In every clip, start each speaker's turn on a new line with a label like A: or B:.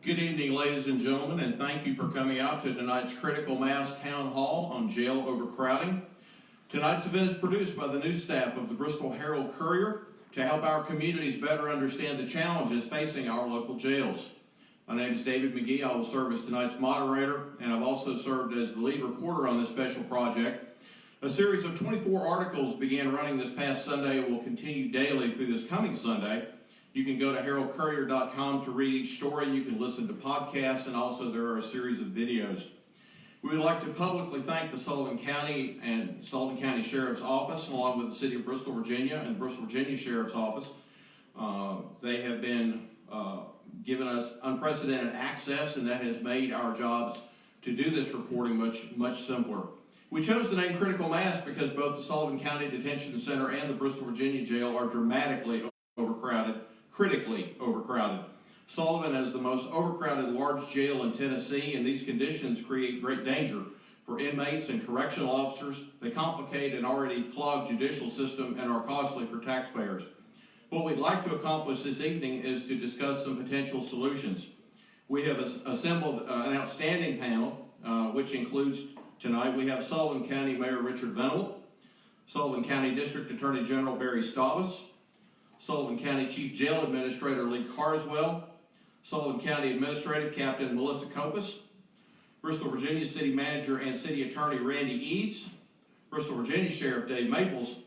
A: Good evening, ladies and gentlemen, and thank you for coming out to tonight's Critical Mass Town Hall on jail overcrowding. Tonight's event is produced by the news staff of the Bristol Herald-Courier to help our communities better understand the challenges facing our local jails. My name is David McGee. I will serve as tonight's moderator, and I've also served as the lead reporter on this special project. A series of 24 articles began running this past Sunday and will continue daily through this coming Sunday. You can go to heraldcourier.com to read each story. You can listen to podcasts, and also there are a series of videos. We would like to publicly thank the Sullivan County and Sullivan County Sheriff's Office, along with the City of Bristol, Virginia, and the Bristol, Virginia Sheriff's Office. They have been given us unprecedented access, and that has made our jobs to do this reporting much simpler. We chose the name Critical Mass because both the Sullivan County Detention Center and the Bristol, Virginia Jail are dramatically overcrowded, critically overcrowded. Sullivan is the most overcrowded large jail in Tennessee, and these conditions create great danger for inmates and correctional officers. They complicate an already clogged judicial system and are costly for taxpayers. What we'd like to accomplish this evening is to discuss some potential solutions. We have assembled an outstanding panel, which includes tonight, we have Sullivan County Mayor Richard Venable, Sullivan County District Attorney General Barry Stavas, Sullivan County Chief Jail Administrator Lee Carswell, Sullivan County Administrative Captain Melissa Kopus, Bristol, Virginia City Manager and City Attorney Randy Eads, Bristol, Virginia Sheriff Dave Maples,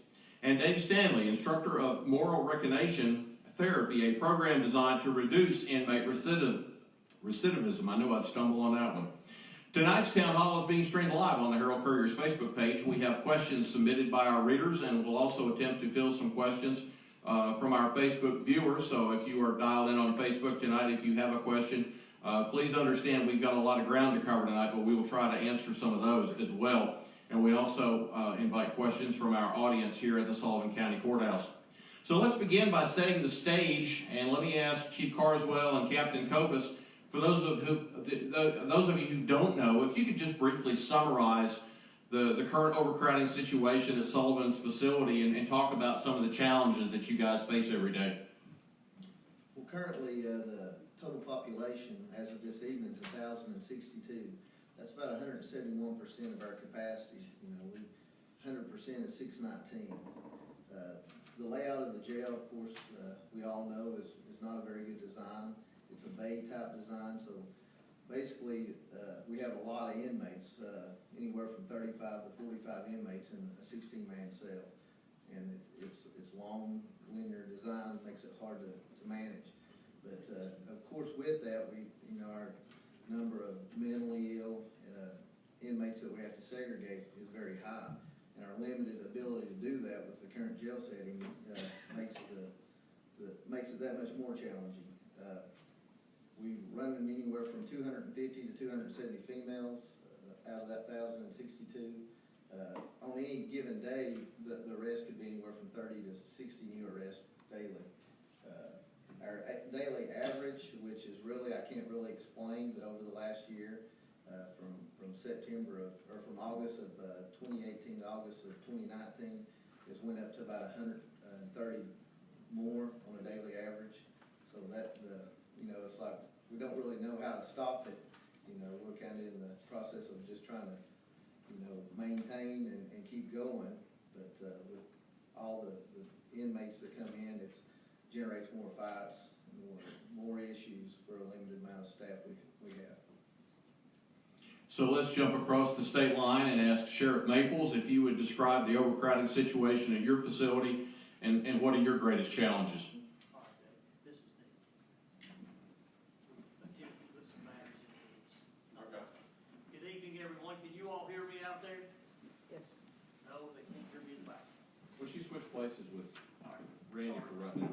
A: and Dave Stanley, Instructor of Moral Recognition Therapy, a program designed to reduce inmate recidivism. I knew I'd stumble on that one. Tonight's town hall is being streamed live on the Herald-Courier's Facebook page. We have questions submitted by our readers, and we'll also attempt to field some questions from our Facebook viewers. So if you are dialed in on Facebook tonight, if you have a question, please understand we've got a lot of ground to cover tonight, but we will try to answer some of those as well. And we also invite questions from our audience here at the Sullivan County Courthouse. So let's begin by setting the stage, and let me ask Chief Carswell and Captain Kopus, for those of you who don't know, if you could just briefly summarize the current overcrowding situation at Sullivan's facility and talk about some of the challenges that you guys face every day.
B: Well, currently the total population as of this evening is 1,062. That's about 171% of our capacity. 100% is 619. The layout of the jail, of course, we all know is not a very good design. It's a bay type design, so basically we have a lot of inmates, anywhere from 35 to 45 inmates in a 16-man cell, and it's long linear design makes it hard to manage. But of course, with that, our number of mentally ill inmates that we have to segregate is very high, and our limited ability to do that with the current jail setting makes it that much more challenging. We run anywhere from 250 to 270 females out of that 1,062. On any given day, the arrest could be anywhere from 30 to 60 new arrests daily. Our daily average, which is really, I can't really explain, but over the last year, from August of 2018 to August of 2019, has went up to about 130 more on a daily average. So that it's like we don't really know how to stop it. We're kind of in the process of just trying to, maintain and keep going. But with all the inmates that come in, it generates more fights, more issues for a limited amount of staff we have.
A: So let's jump across the state line and ask Sheriff Maples if you would describe the overcrowding situation at your facility and what are your greatest challenges? She switched places with Randy for right now.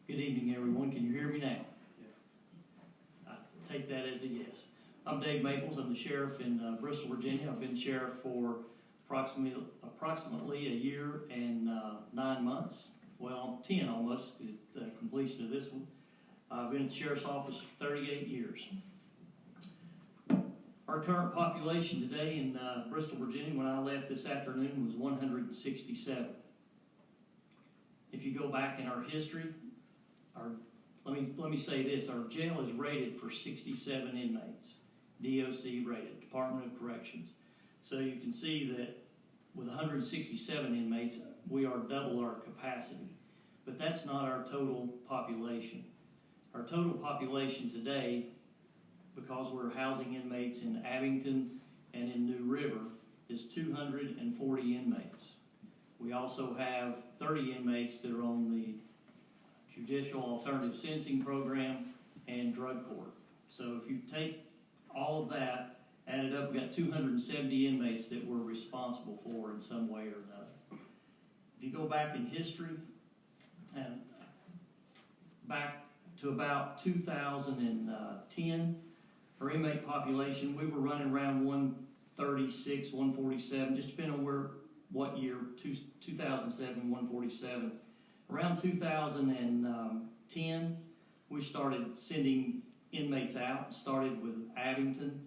C: Good evening, everyone. Can you hear me now? Yes. I take that as a yes. I'm Dave Maples. I'm the sheriff in Bristol, Virginia. I've been sheriff for approximately a year and 9 months. Well, 10 almost, at the completion of this one. I've been at the sheriff's office for 38 years. Our current population today in Bristol, Virginia, when I left this afternoon, was 167. If you go back in our history, let me say this, our jail is rated for 67 inmates, DOC rated, Department of Corrections. So you can see that with 167 inmates, we are double our capacity. But that's not our total population. Our total population today, because we're housing inmates in Abington and in New River, is 240 inmates. We also have 30 inmates that are on the Judicial Alternative Sentencing Program and drug court. So if you take all of that, add it up, we've got 270 inmates that we're responsible for in some way or another. If you go back in history, and back to about 2010, our inmate population, we were running around 136, 147, just depending on what year, 2007, 147. Around 2010, we started sending inmates out, started with Abington.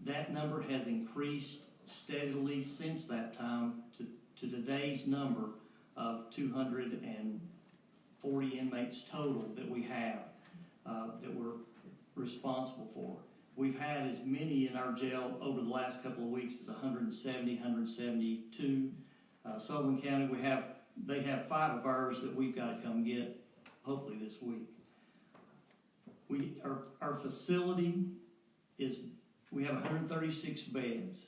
C: That number has increased steadily since that time to today's number of 240 inmates total that we have, that we're responsible for. We've had as many in our jail over the last couple of weeks as 170, 172. Sullivan County, they have 5 of ours that we've got to come get, hopefully this week. Our facility is, we have 136 beds.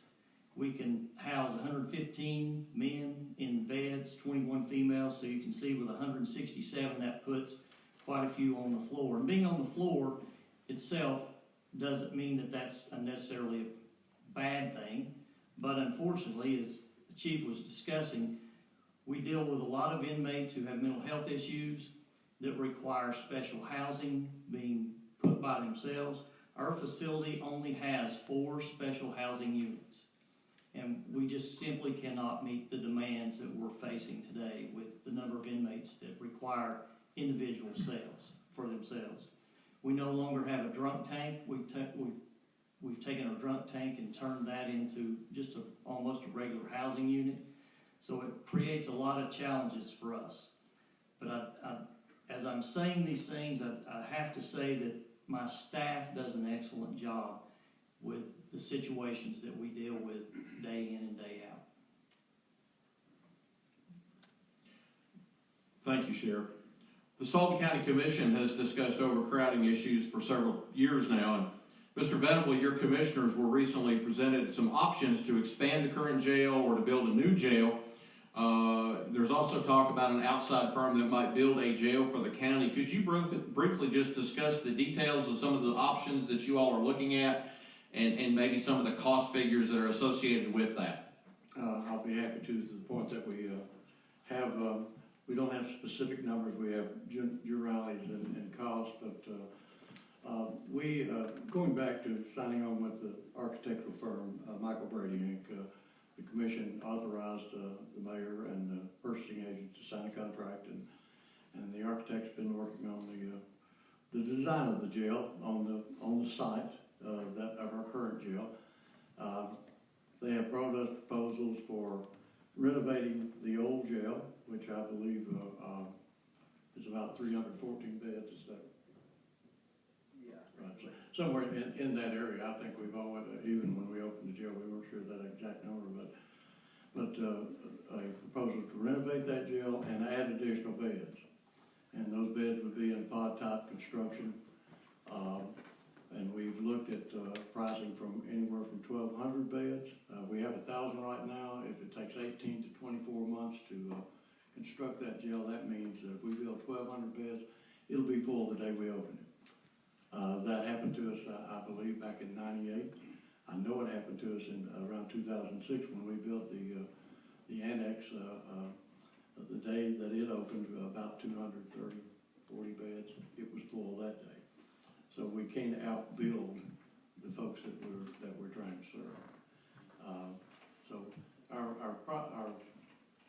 C: We can house 115 men in beds, 21 females, so you can see with 167, that puts quite a few on the floor. And being on the floor itself doesn't mean that that's necessarily a bad thing, but unfortunately, as the chief was discussing, we deal with a lot of inmates who have mental health issues that require special housing, being put by themselves. Our facility only has 4 special housing units, and we just simply cannot meet the demands that we're facing today with the number of inmates that require individual cells for themselves. We no longer have a drunk tank. We've taken our drunk tank and turned that into just almost a regular housing unit. So it creates a lot of challenges for us. But as I'm saying these things, I have to say that my staff does an excellent job with the situations that we deal with day in and day out.
A: Thank you, Sheriff. The Sullivan County Commission has discussed overcrowding issues for several years now, and Mr. Venable, your commissioners were recently presented some options to expand the current jail or to build a new jail. There's also talk about an outside firm that might build a jail for the county. Could you briefly just discuss the details of some of the options that you all are looking at and maybe some of the cost figures that are associated with that?
D: I'll be happy to the point that we have, we don't have specific numbers. We have generalities and costs, but we, going back to signing on with the architectural firm, Michael Brady, Inc., the commission authorized the mayor and the purchasing agent to sign a contract, and the architect's been working on the design of the jail on the site of our current jail. They have brought us proposals for renovating the old jail, which I believe is about 314 beds. Is that?
B: Yeah.
D: Right. So somewhere in that area. I think we've always, even when we opened the jail, we weren't sure of that exact number, but a proposal to renovate that jail and add additional beds. And those beds would be in pod type construction. And we've looked at pricing from anywhere from 1,200 beds. We have 1,000 right now. If it takes 18 to 24 months to construct that jail, that means that if we build 1,200 beds, it'll be full the day we open it. That happened to us, I believe, back in '98. I know it happened to us in around 2006 when we built the annex. The day that it opened, about 230, 40 beds. It was full that day. So we can't outbuild the folks that we're trying to serve. So our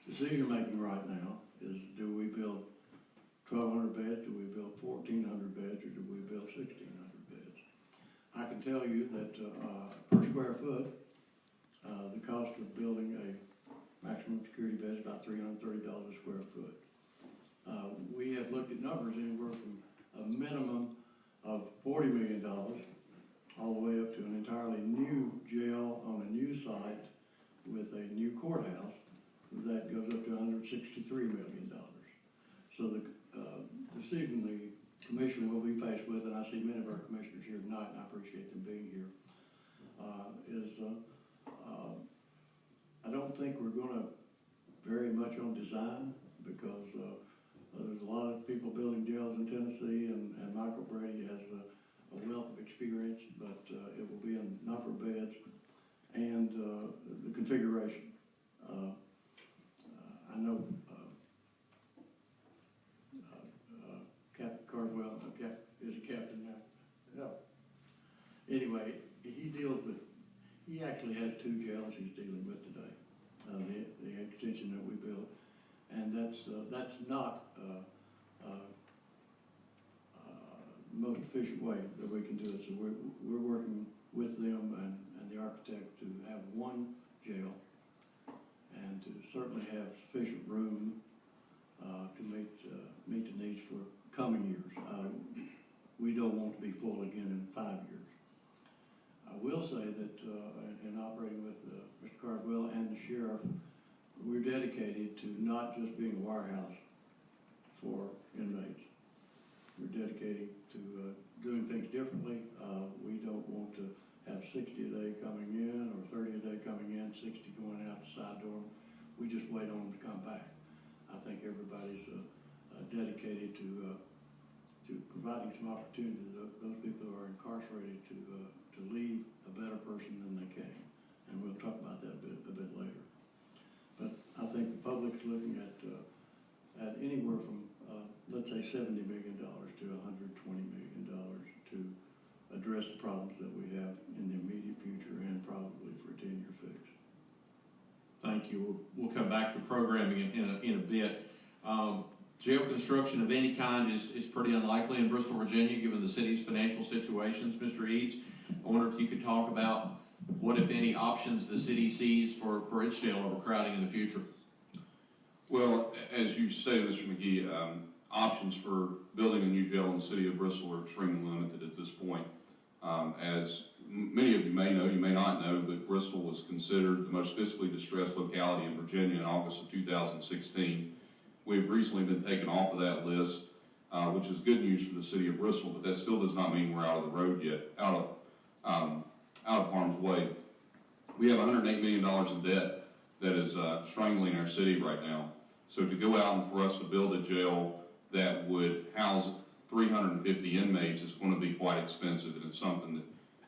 D: decision making right now is: do we build 1,200 beds? Do we build 1,400 beds? Or do we build 1,600 beds? I can tell you that, per square foot, the cost of building a maximum security bed is about $330 a square foot. We have looked at numbers anywhere from a minimum of $40 million all the way up to an entirely new jail on a new site with a new courthouse that goes up to $163 million. So the decision the commission will be faced with, and I see many of our commissioners here tonight, and I appreciate them being here, is I don't think we're going to vary much on design, because there's a lot of people building jails in Tennessee, and Michael Brady has a wealth of experience, but it will be in number of beds and the configuration. I know Captain Cardwell is a captain now. No. Anyway, he actually has 2 jails he's dealing with today. The extension that we built, and that's not the most efficient way that we can do it. So we're working with them and the architect to have 1 jail, and to certainly have sufficient room to meet the needs for coming years. We don't want to be full again in 5 years. I will say that in operating with Mr. Cardwell and the sheriff, we're dedicated to not just being a warehouse for inmates. We're dedicated to doing things differently. We don't want to have 60 a day coming in or 30 a day coming in, 60 going out the side door. We just wait on them to come back. I think everybody's dedicated to providing some opportunity to those people who are incarcerated to leave a better person than they came. And we'll talk about that a bit later. But I think the public's looking at anywhere from, let's say, $70 million to $120 million to address the problems that we have in the immediate future, and probably for a 10-year fix.
A: Thank you. We'll come back to programming in a bit. Jail construction of any kind is pretty unlikely in Bristol, Virginia, given the city's financial situations. Mr. Eads, I wonder if you could talk about what, if any, options the city sees for its jail overcrowding in the future.
E: Well, as you stated, Mr. McGee, options for building a new jail in the city of Bristol are extremely limited at this point. As many of you may know, you may not know, but Bristol was considered the most fiscally distressed locality in Virginia in August of 2016. We've recently been taken off of that list, which is good news for the city of Bristol, but that still does not mean we're out of the road yet, out of harm's way. We have $108 million in debt that is strangling our city right now. So to go out and for us to build a jail that would house 350 inmates is going to be quite expensive, and it's something that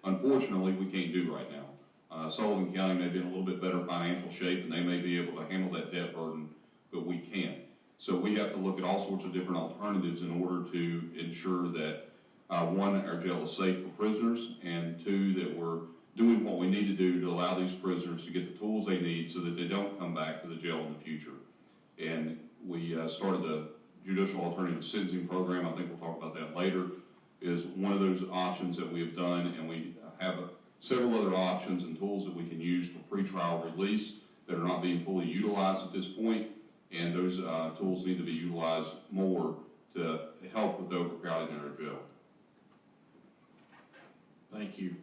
E: unfortunately we can't do right now. Sullivan County may be in a little bit better financial shape, and they may be able to handle that debt burden, but we can't. So we have to look at all sorts of different alternatives in order to ensure that, 1, our jail is safe for prisoners, and 2, that we're doing what we need to do to allow these prisoners to get the tools they need so that they don't come back to the jail in the future. And we started the Judicial Alternative Sentencing Program. I think we'll talk about that later, is one of those options that we have done, and we have several other options and tools that we can use for pretrial release that are not being fully utilized at this point, and those tools need to be utilized more to help with overcrowding in our jail.
A: Thank you.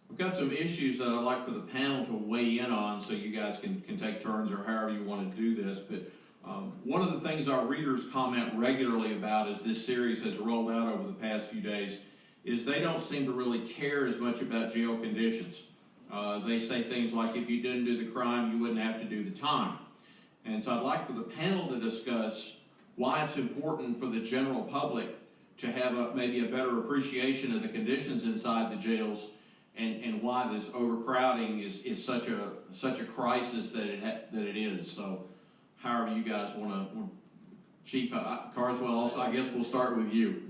A: We've got some issues that I'd like for the panel to weigh in on, so you guys can take turns or however you want to do this. But one of the things our readers comment regularly about as this series has rolled out over the past few days is they don't seem to really care as much about jail conditions. They say things like, if you didn't do the crime, you wouldn't have to do the time. And so I'd like for the panel to discuss why it's important for the general public to have maybe a better appreciation of the conditions inside the jails, and why this overcrowding is such a crisis that it is. So, however you guys want to, Chief Carswell, also I guess we'll start with you.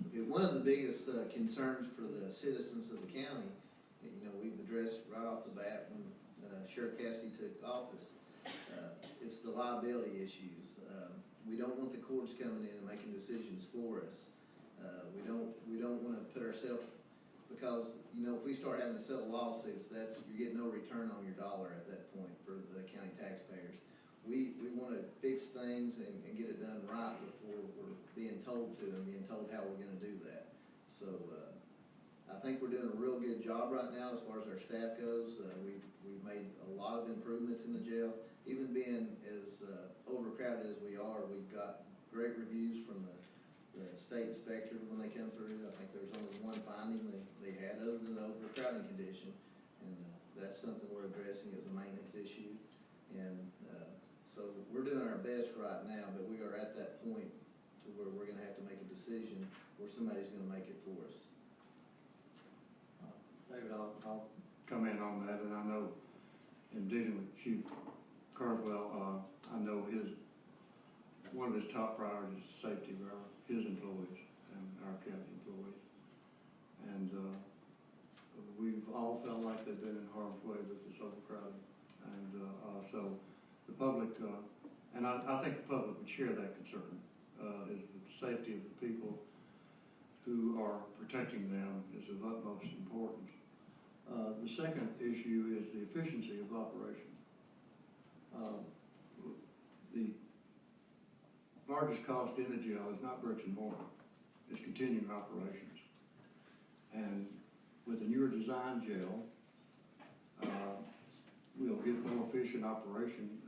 B: Okay, one of the biggest concerns for the citizens of the county, we've addressed right off the bat when Sheriff Cassidy took office, it's the liability issues. We don't want the courts coming in and making decisions for us. We don't want to put ourselves because, you know, if we start having to settle lawsuits, you're getting no return on your dollar at that point for the county taxpayers. We wanna fix things and get it done right before we're being told to and being told how we're gonna do that. So, I think we're doing a real good job right now as far as our staff goes. We've made a lot of improvements in the jail. Even being as overcrowded as we are, we've got great reviews from the state inspector when they come through. I think there's only one finding they had other than the overcrowding condition. And that's something we're addressing as a maintenance issue. And so we're doing our best right now, but we are at that point to where we're gonna have to make a decision where somebody's gonna make it for us.
D: David, I'll come in on that, and I know in dealing with Chief Cardwell, I know one of his top priorities is safety of his employees and our county employees. And we've all felt like they've been in harm's way with this overcrowding. And so the public, and I think the public would share that concern, is that the safety of the people who are protecting them is of utmost importance. The second issue is the efficiency of operation. The largest cost in the jail is not bricks and mortar, it's continuing operations. And with a newer design jail, we'll get more efficient operation.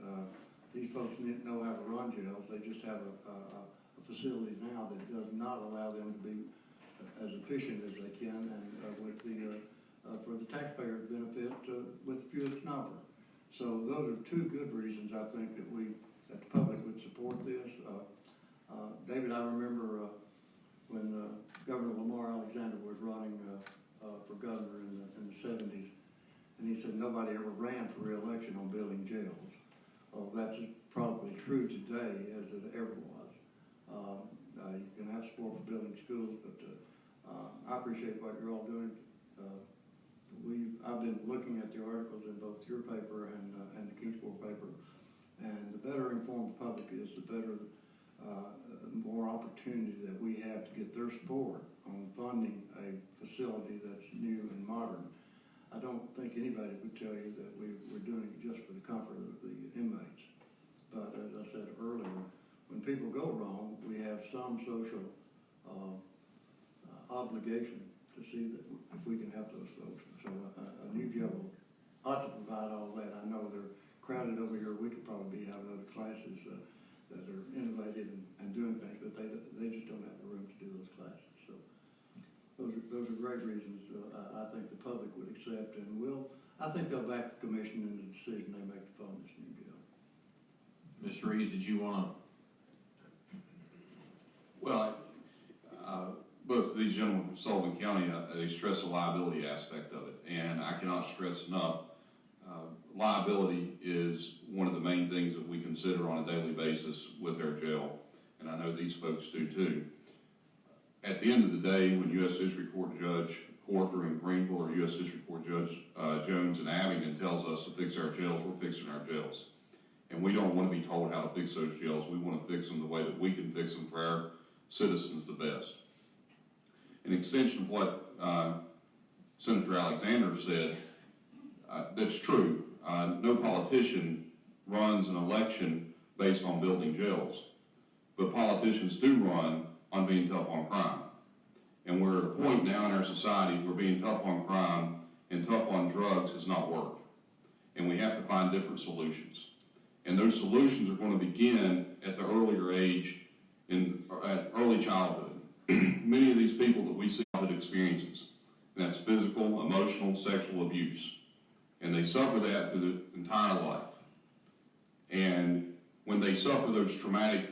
D: These folks know how to run jails. They just have a facility now that does not allow them to be as efficient as they can, and with the for the taxpayer's benefit with the fewest number. So those are two good reasons I think that the public would support this. David, I remember when Governor Lamar Alexander was running for governor in the 70s, and he said nobody ever ran for re-election on building jails. Well, that's probably true today as it ever was. You can have support for building schools, but I appreciate what you're all doing. I've been looking at the articles in both your paper and the Kingsport paper, and the better informed the public is, the better, more opportunity that we have to get their support on funding a facility that's new and modern. I don't think anybody would tell you that we're doing it just for the comfort of the inmates. But as I said earlier, when people go wrong, we have some social obligation to see that if we can help those folks. So a new jail ought to provide all that. I know they're crowded over here. We could probably be having other classes that are innovative and doing things, but they just don't have the room to do those classes. So those are great reasons I think the public would accept, and I think they'll back the commission in the decision they make to fund this new jail.
A: Mr. Reeves, did you want to?
E: Well, both of these gentlemen from Sullivan County, they stress the liability aspect of it, and I cannot stress enough, liability is one of the main things that we consider on a daily basis with our jail, and I know these folks do too. At the end of the day, when U.S. District Court Judge Corker in Greenville or U.S. District Court Judge Jones in Abingdon tells us to fix our jails, we're fixing our jails. And we don't want to be told how to fix those jails. We want to fix them the way that we can fix them for our citizens the best. An extension of what Senator Alexander said, that's true. No politician runs an election based on building jails, but politicians do run on being tough on crime. And we're at a point now in our society where being tough on crime and tough on drugs has not worked. And we have to find different solutions. And those solutions are going to begin at the earlier age, at early childhood. Many of these people that we see childhood experiences, and that's physical, emotional, sexual abuse. And they suffer that through the entire life. And when they suffer those traumatic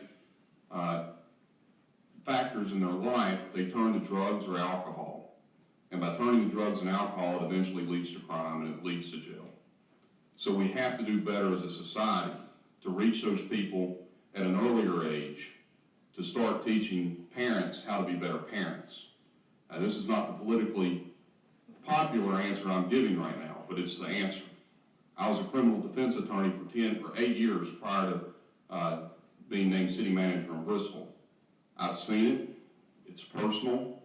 E: factors in their life, they turn to drugs or alcohol. And by turning to drugs and alcohol, it eventually leads to crime and it leads to jail. So we have to do better as a society to reach those people at an earlier age, to start teaching parents how to be better parents. Now, this is not the politically popular answer I'm giving right now, but it's the answer. I was a criminal defense attorney for 8 years prior to being named city manager in Bristol. I've seen it. It's personal.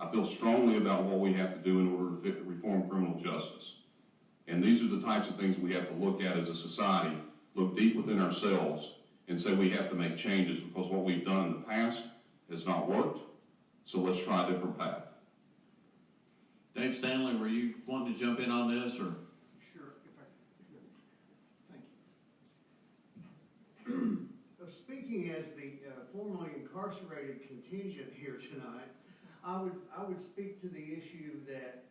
E: I feel strongly about what we have to do in order to reform criminal justice. And these are the types of things we have to look at as a society, look deep within ourselves, and say we have to make changes because what we've done in the past has not worked, so let's try a different path.
A: Dave Stanley, were you wanting to jump in on this, or?
F: Sure, if I could. Thank you. Speaking as the formerly incarcerated contingent here tonight, I would speak to the issue that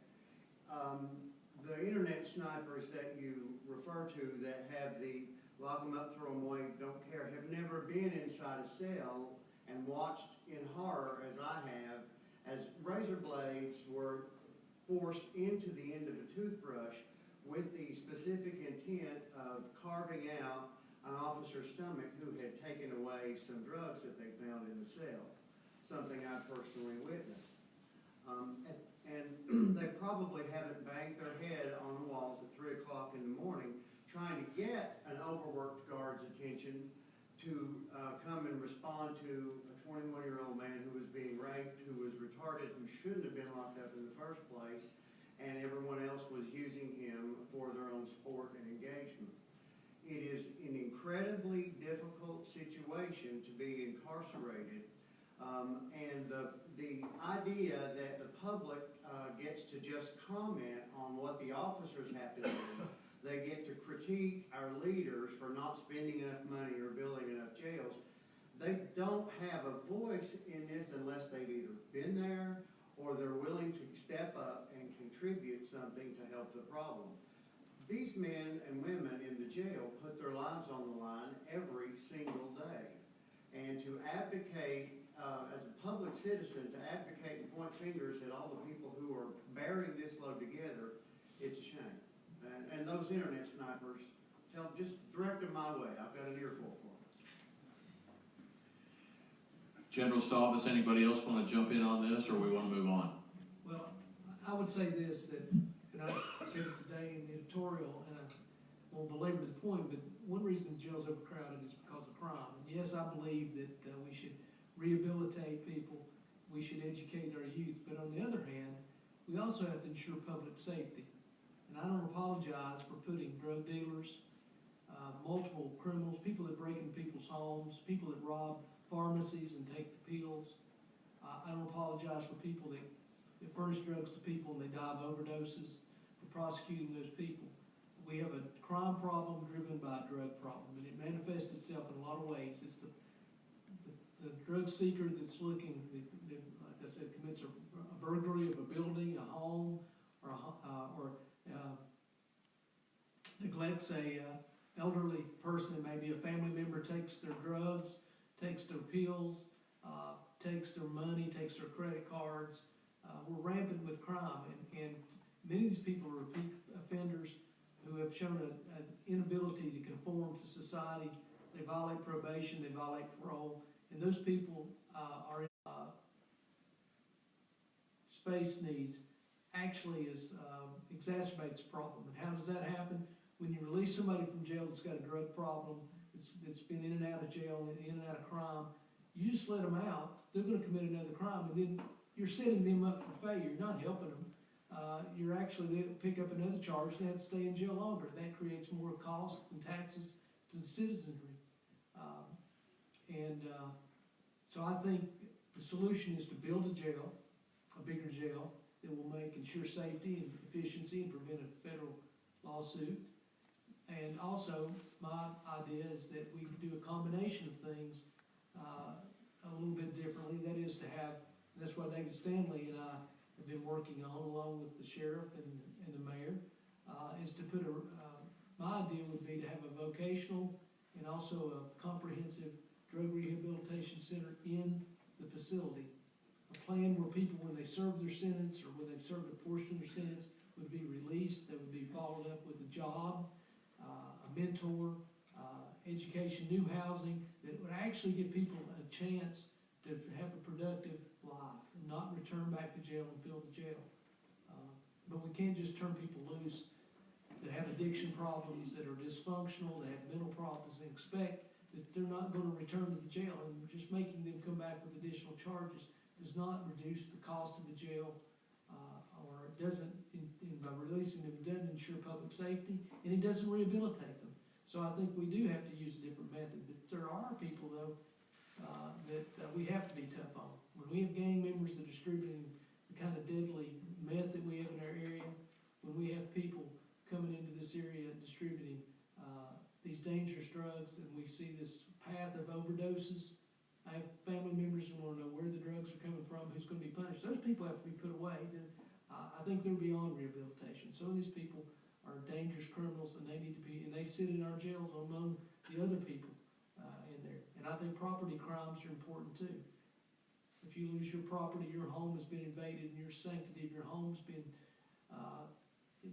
F: the internet snipers that you refer to that have the lock them up, throw them away, don't care, have never been inside a cell and watched in horror, as I have, as razor blades were forced into the end of a toothbrush with the specific intent of carving out an officer's stomach who had taken away some drugs that they found in the cell, something I personally witnessed. And they probably haven't banged their head on the walls at 3 o'clock in the morning trying to get an overworked guard's attention to come and respond to a 21-year-old man who was being raped, who was retarded, who shouldn't have been locked up in the first place, and everyone else was using him for their own sport and engagement. It is an incredibly difficult situation to be incarcerated, and the idea that the public gets to just comment on what the officers have to do, they get to critique our leaders for not spending enough money or building enough jails. They don't have a voice in this unless they've either been there or they're willing to step up and contribute something to help the problem. These men and women in the jail put their lives on the line every single day. And to abdicate, as a public citizen, to advocate and point fingers at all the people who are bearing this load together, it's a shame. And those internet snipers, just direct them my way. I've got an earful for them.
A: General Staub, does anybody else want to jump in on this, or we want to move on?
G: Well, I would say this, that, and I said it today in the editorial, and I won't belabor the point, but one reason the jail's overcrowded is because of crime. And yes, I believe that we should rehabilitate people, we should educate our youth, but on the other hand, we also have to ensure public safety. And I don't apologize for putting drug dealers, multiple criminals, people that break into people's homes, people that rob pharmacies and take the pills. I don't apologize for people that furnish drugs to people and they die of overdoses, for prosecuting those people. We have a crime problem driven by a drug problem, and it manifests itself in a lot of ways. It's the drug seeker that's looking, that, like I said, commits a burglary of a building, a home, or neglects a elderly person. It may be a family member, takes their drugs, takes their pills, takes their money, takes their credit cards. We're rampant with crime, and many of these people are repeat offenders who have shown an inability to conform to society. They violate probation, they violate parole, and those people are in space needs actually exacerbates the problem. And how does that happen? When you release somebody from jail that's got a drug problem, that's been in and out of jail, in and out of crime, you just let them out, they're going to commit another crime, and then you're setting them up for failure. You're not helping them. You're actually, they pick up another charge and they have to stay in jail longer. That creates more costs and taxes to the citizenry. So I think the solution is to build a jail, a bigger jail, that will ensure safety and efficiency and prevent a federal lawsuit. And also, my idea is that we do a combination of things a little bit differently. That is to have, and that's what David Stanley and I have been working on, along with the sheriff and the mayor, is to put my idea would be to have a vocational and also a comprehensive drug rehabilitation center in the facility. A plan where people, when they serve their sentence or when they've served a portion of their sentence, would be released. They would be followed up with a job, a mentor, education, new housing, that would actually give people a chance to have a productive life and not return back to jail and fill the jail. But we can't just turn people loose that have addiction problems, that are dysfunctional, that have mental problems, and expect that they're not going to return to the jail, and just making them come back with additional charges does not reduce the cost of the jail, or it doesn't, by releasing them, it doesn't ensure public safety, and it doesn't rehabilitate them. So I think we do have to use a different method, but there are people though, that we have to be tough on. When we have gang members that are distributing the kind of deadly meth that we have in our area, when we have people coming into this area distributing these dangerous drugs, and we see this path of overdoses, I have family members who want to know where the drugs are coming from, who's going to be punished. Those people have to be put away. I think they're beyond rehabilitation. Some of these people are dangerous criminals, and they need to be, and they sit in our jails among the other people in there. And I think property crimes are important too. If you lose your property, your home has been invaded, and your sanctity of your home's been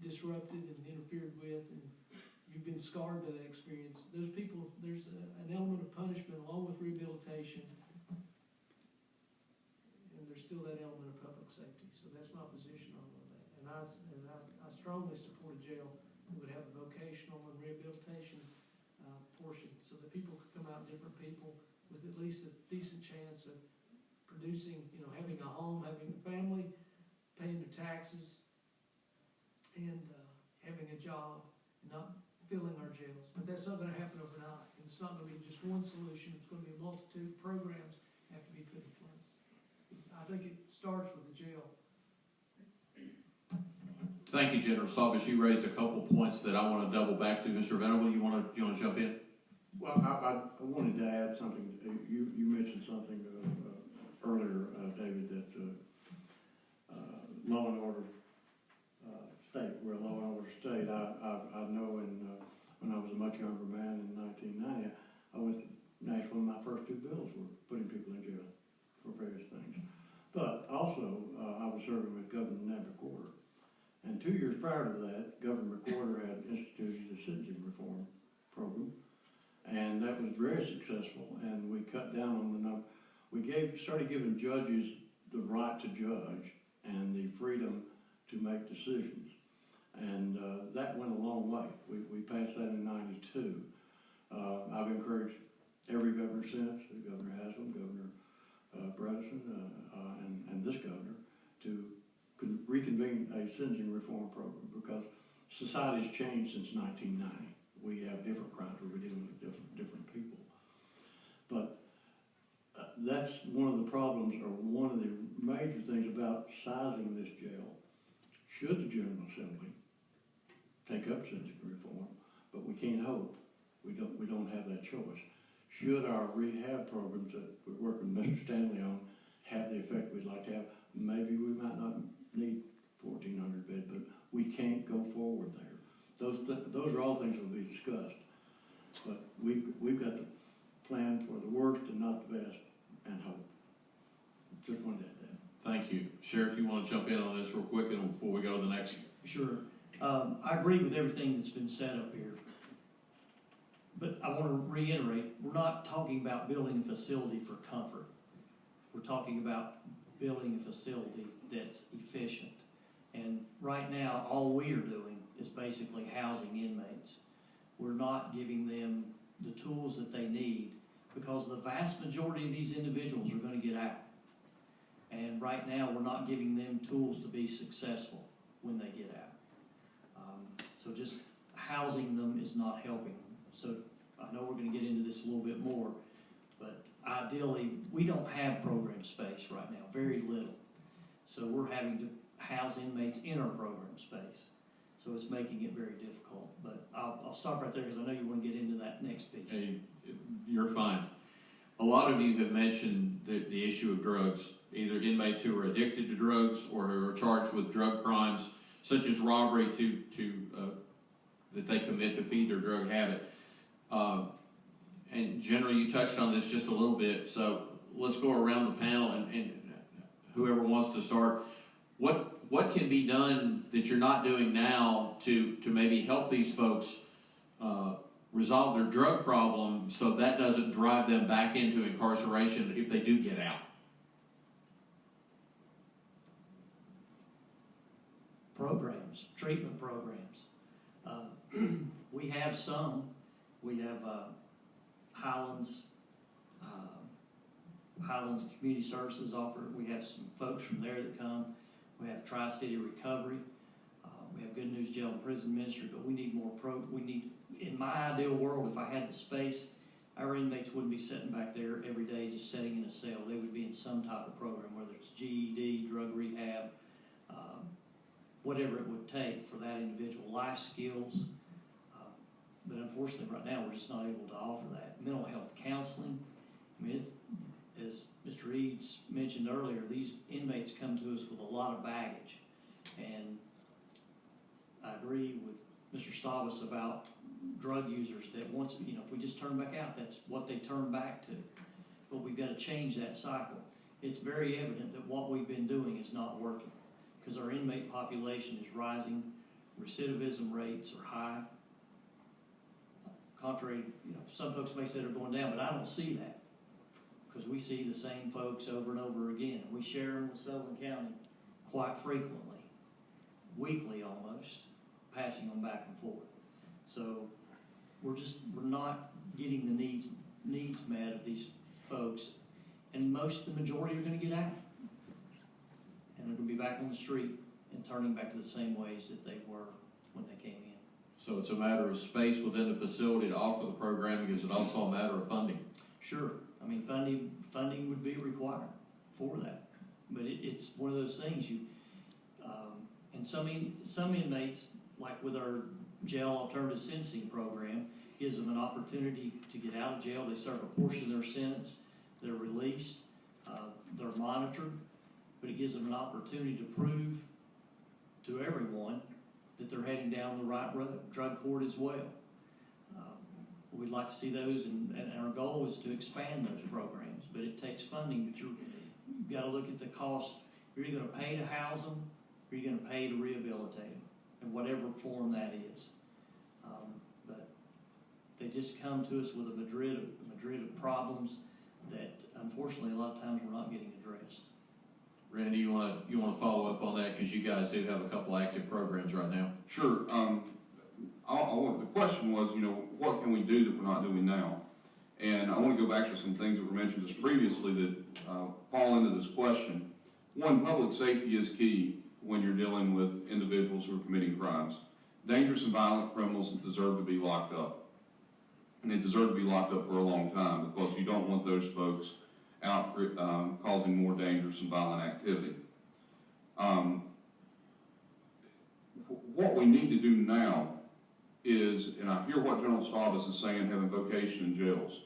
G: disrupted and interfered with, and you've been scarred by that experience. Those people, there's an element of punishment along with rehabilitation, and there's still that element of public safety. So that's my position on that. And I strongly support a jail that would have a vocational and rehabilitation portion, so that people could come out, different people, with at least a decent chance of producing, having a home, having a family, paying their taxes, and having a job, and not filling our jails. But that's not going to happen overnight. And it's not going to be just one solution. It's going to be a multitude of programs that have to be put in place. I think it starts with the jail.
A: Thank you, General Saubus. You raised a couple points that I want to double back to. Mr. Venable, you want to jump in?
D: Well, I wanted to add something. You mentioned something earlier, David, that law and order state. We're a law and order state. I know when I was a much younger man in 1990, I went to Nashville, and my first 2 bills were putting people in jail for various things. But also, I was serving with Governor Ned McWhorter. And 2 years prior to that, Governor McWhorter had instituted the sentencing reform program, and that was very successful. And we cut down on the number. We started giving judges the right to judge and the freedom to make decisions, and that went a long way. We passed that in '92. I've encouraged every governor since, Governor Haslam, Governor Bredesen, and this governor, to reconvene a sentencing reform program, because society's changed since 1990. We have different crimes where we're dealing with different people. But that's one of the problems, or one of the major things about sizing this jail. Should the General Assembly take up sentencing reform, but we can't hope. We don't have that choice. Should our rehab programs that we're working with Mr. Stanley on have the effect we'd like to have, maybe we might not need 1,400 beds, but we can't go forward there. Those are all things that will be discussed. But we've got to plan for the worst and not the best, and hope. Just wanted to add that.
A: Thank you. Sheriff, you want to jump in on this real quick and before we go to the next?
C: Sure. I agree with everything that's been said up here. But I want to reiterate, we're not talking about building a facility for comfort. We're talking about building a facility that's efficient. And right now, all we are doing is basically housing inmates. We're not giving them the tools that they need, because the vast majority of these individuals are going to get out. And right now, we're not giving them tools to be successful when they get out. So just housing them is not helping them. So I know we're going to get into this a little bit more, but ideally, we don't have program space right now, very little. So we're having to house inmates in our program space. So it's making it very difficult. But I'll stop right there, because I know you want to get into that next piece.
A: Hey, you're fine. A lot of you have mentioned the issue of drugs, either inmates who are addicted to drugs or who are charged with drug crimes, such as robbery that they commit to feed their drug habit. And General, you touched on this just a little bit, so let's go around the panel and whoever wants to start. What can be done that you're not doing now to maybe help these folks resolve their drug problem, so that doesn't drive them back into incarceration if they do get out?
C: Programs, treatment programs. We have some. We have Highlands Highlands Community Services offer, we have some folks from there that come. We have Tri-City Recovery. We have Good News Jail and Prison Ministry, but we need more in my ideal world, if I had the space, our inmates wouldn't be sitting back there every day just sitting in a cell. They would be in some type of program, whether it's GED, drug rehab, whatever it would take for that individual, life skills. But unfortunately, right now, we're just not able to offer that. Mental health counseling, I mean, as Mr. Eads mentioned earlier, these inmates come to us with a lot of baggage. And I agree with Mr. Stavas about drug users that once, if we just turn back out, that's what they turn back to. But we've got to change that cycle. It's very evident that what we've been doing is not working because our inmate population is rising, recidivism rates are high. Contrary, some folks may say they're going down, but I don't see that because we see the same folks over and over again. We share them with Sullivan County quite frequently, weekly almost, passing them back and forth. So we're not getting the needs met of these folks, and the majority are going to get out, and they're going to be back on the street and turning back to the same ways that they were when they came in.
A: So it's a matter of space within the facility to offer the programming. Is it also a matter of funding?
C: Sure. I mean, funding would be required for that, but it's one of those things and some inmates, like with our jail alternative sentencing program, gives them an opportunity to get out of jail. They serve a portion of their sentence, they're released, they're monitored, but it gives them an opportunity to prove to everyone that they're heading down the right road. Drug court as well. We'd like to see those, and our goal is to expand those programs, but it takes funding. But you've got to look at the cost. You're either going to pay to house them, or you're going to pay to rehabilitate them, in whatever form that is. But they just come to us with a Madrid of problems that, unfortunately, a lot of times we're not getting addressed.
A: Randy, you want to follow up on that because you guys do have a couple active programs right now.
E: Sure. The question was, what can we do that we're not doing now? And I want to go back to some things that were mentioned just previously that fall into this question. One, public safety is key when you're dealing with individuals who are committing crimes. Dangerous and violent criminals deserve to be locked up. And they deserve to be locked up for a long time because you don't want those folks out causing more dangerous and violent activity. What we need to do now is, and I hear what General Stavas is saying, having vocation in jails.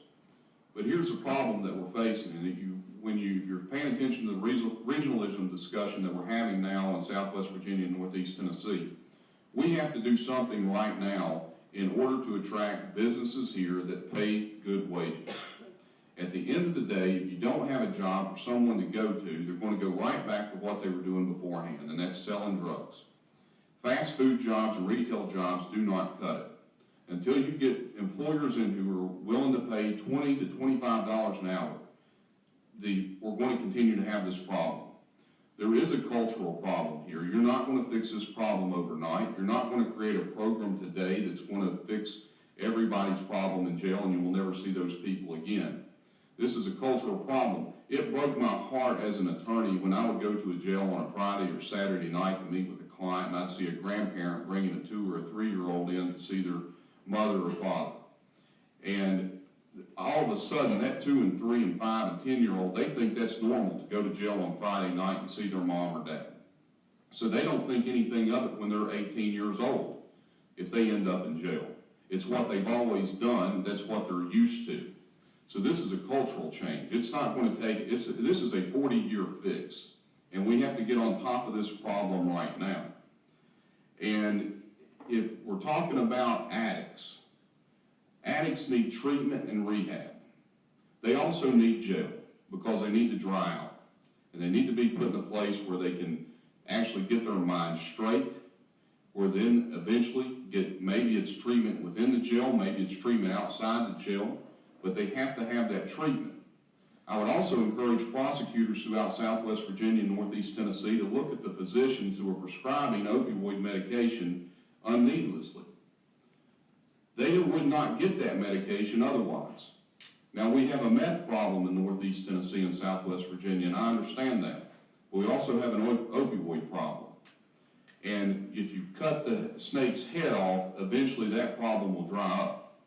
E: But here's the problem that we're facing, and if you're paying attention to the regionalism discussion that we're having now in Southwest Virginia and Northeast Tennessee, we have to do something right now in order to attract businesses here that pay good wages. At the end of the day, if you don't have a job for someone to go to, they're going to go right back to what they were doing beforehand, and that's selling drugs. Fast food jobs and retail jobs do not cut it. Until you get employers in who are willing to pay $20 to $25 an hour, we're going to continue to have this problem. There is a cultural problem here. You're not going to fix this problem overnight. You're not going to create a program today that's going to fix everybody's problem in jail, and you will never see those people again. This is a cultural problem. It broke my heart as an attorney when I would go to a jail on a Friday or Saturday night to meet with a client, and I'd see a grandparent bringing a 2 or a 3-year-old in to see their mother or father. And all of a sudden, that 2 and 3 and 5 and 10-year-old, they think that's normal to go to jail on Friday night and see their mom or dad. So they don't think anything of it when they're 18 years old if they end up in jail. It's what they've always done. That's what they're used to. So this is a cultural change. It's not going to take, this is a 40-year fix. And we have to get on top of this problem right now. And if we're talking about addicts need treatment and rehab. They also need jail because they need to dry out. And they need to be put in a place where they can actually get their mind straight, or then eventually get, maybe it's treatment within the jail, maybe it's treatment outside the jail, but they have to have that treatment. I would also encourage prosecutors throughout Southwest Virginia and Northeast Tennessee to look at the physicians who are prescribing opioid medication unneedlessly. They would not get that medication otherwise. Now, we have a meth problem in Northeast Tennessee and Southwest Virginia, and I understand that. But we also have an opioid problem. And if you cut the snake's head off, eventually that problem will dry up.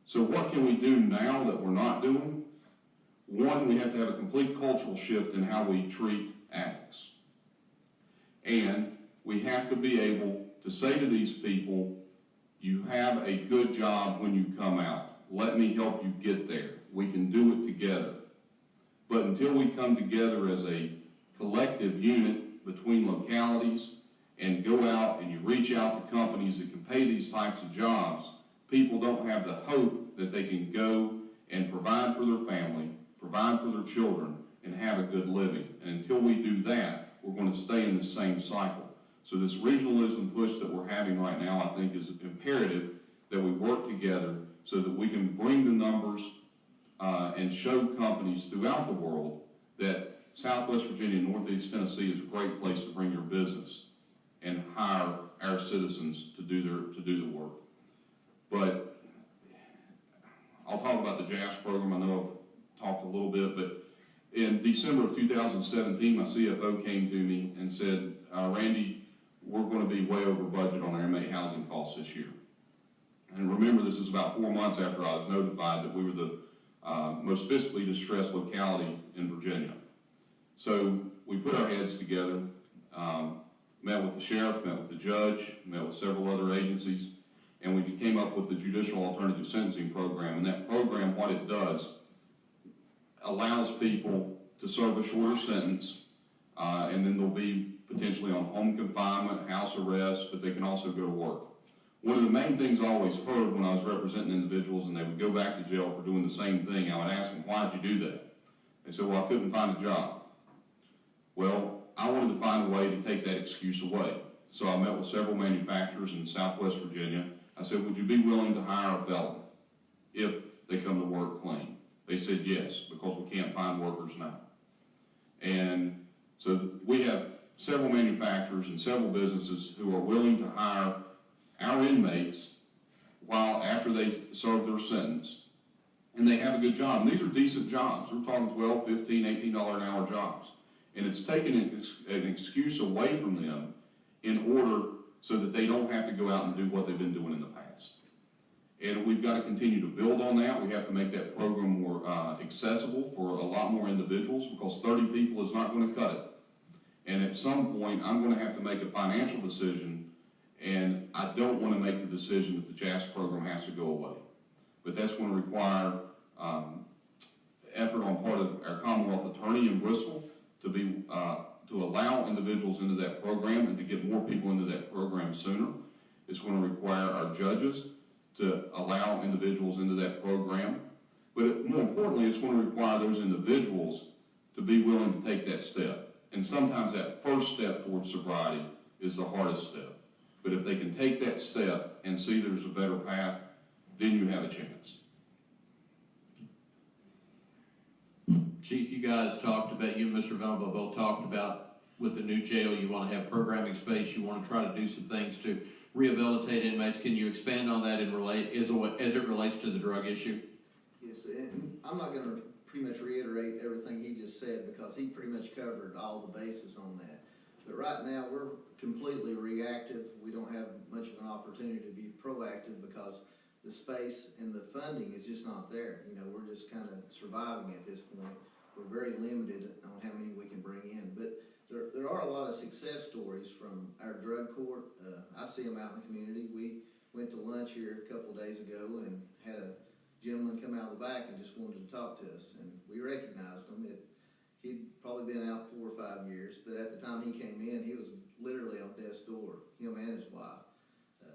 E: So what can we do now that we're not doing? One, we have to have a complete cultural shift in how we treat addicts. And we have to be able to say to these people, you have a good job when you come out. Let me help you get there. We can do it together. But until we come together as a collective unit between localities and go out and you reach out to companies that can pay these types of jobs, people don't have the hope that they can go and provide for their family, provide for their children, and have a good living. And until we do that, we're going to stay in the same cycle. So this regionalism push that we're having right now, I think, is imperative that we work together so that we can bring the numbers and show companies throughout the world that Southwest Virginia and Northeast Tennessee is a great place to bring your business and hire our citizens to do the work. But I'll talk about the JAS program. I know I've talked a little bit, but in December of 2017, my CFO came to me and said, Randy, we're going to be way over budget on our inmate housing costs this year. And remember, this is about 4 months after I was notified that we were the most fiscally distressed locality in Virginia. So we put our heads together, met with the sheriff, met with the judge, met with several other agencies, and we came up with the Judicial Alternative Sentencing Program. And that program, what it does, allows people to serve a shorter sentence, and then they'll be potentially on home confinement, house arrest, but they can also go to work. One of the main things I always heard when I was representing individuals and they would go back to jail for doing the same thing, I would ask them, why'd you do that? They said, well, I couldn't find a job. Well, I wanted to find a way to take that excuse away. So I met with several manufacturers in Southwest Virginia. I said, would you be willing to hire a felon if they come to work clean? They said yes, because we can't find workers now. And so we have several manufacturers and several businesses who are willing to hire our inmates while after they serve their sentence, and they have a good job. And these are decent jobs. We're talking $12, $15, $18 an hour jobs. And it's taken an excuse away from them in order so that they don't have to go out and do what they've been doing in the past. And we've got to continue to build on that. We have to make that program more accessible for a lot more individuals, because 30 people is not going to cut it. And at some point, I'm going to have to make a financial decision, and I don't want to make the decision that the JAS program has to go away. But that's going to require effort on part of our Commonwealth Attorney in Bristol to allow individuals into that program and to get more people into that program sooner. It's going to require our judges to allow individuals into that program. But more importantly, it's going to require those individuals to be willing to take that step. And sometimes that first step towards sobriety is the hardest step. But if they can take that step and see there's a better path, then you have a chance.
A: Chief, you guys talked about, you and Mr. Venable both talked about with the new jail, you want to have programming space, you want to try to do some things to rehabilitate inmates. Can you expand on that as it relates to the drug issue?
B: Yes, and I'm not gonna pretty much reiterate everything he just said, because he pretty much covered all the bases on that. But right now, we're completely reactive. We don't have much of an opportunity to be proactive because the space and the funding is just not there. You know, we're just kind of surviving at this point. We're very limited on how many we can bring in. But there are a lot of success stories from our drug court. I see them out in the community. We went to lunch here a couple of days ago and had a gentleman come out of the back and just wanted to talk to us. And we recognized him. He'd probably been out 4 or 5 years, but at the time he came in, he was literally on death's door, him and his wife.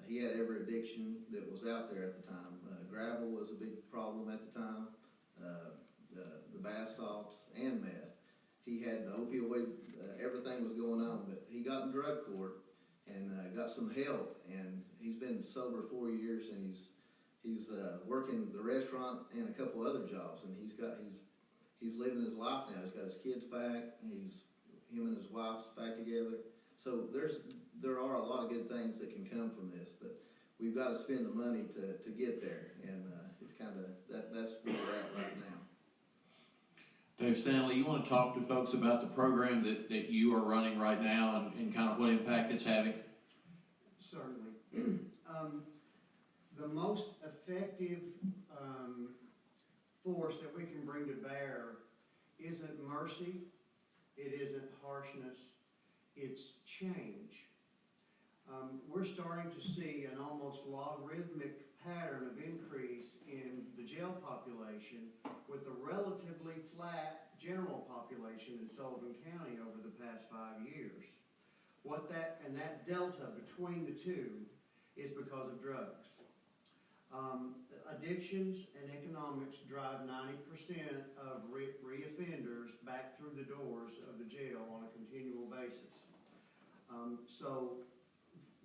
B: He had every addiction that was out there at the time. Gravel was a big problem at the time, the bath salts and meth. He had the opioid, everything was going on, but he got in drug court and got some help, and he's been sober 4 years, and he's working the restaurant and a couple other jobs, and he's living his life now. He's got his kids back. Him and his wife's back together. So there are a lot of good things that can come from this, but we've got to spend the money to get there, and it's kind of, that's where we're at right now.
A: Dave Stanley, you want to talk to folks about the program that you are running right now and kind of what impact it's having?
F: Certainly. The most effective force that we can bring to bear isn't mercy, it isn't harshness, it's change. We're starting to see an almost logarithmic pattern of increase in the jail population with a relatively flat general population in Sullivan County over the past 5 years. That delta between the two is because of drugs. Addictions and economics drive 90% of reoffenders back through the doors of the jail on a continual basis. So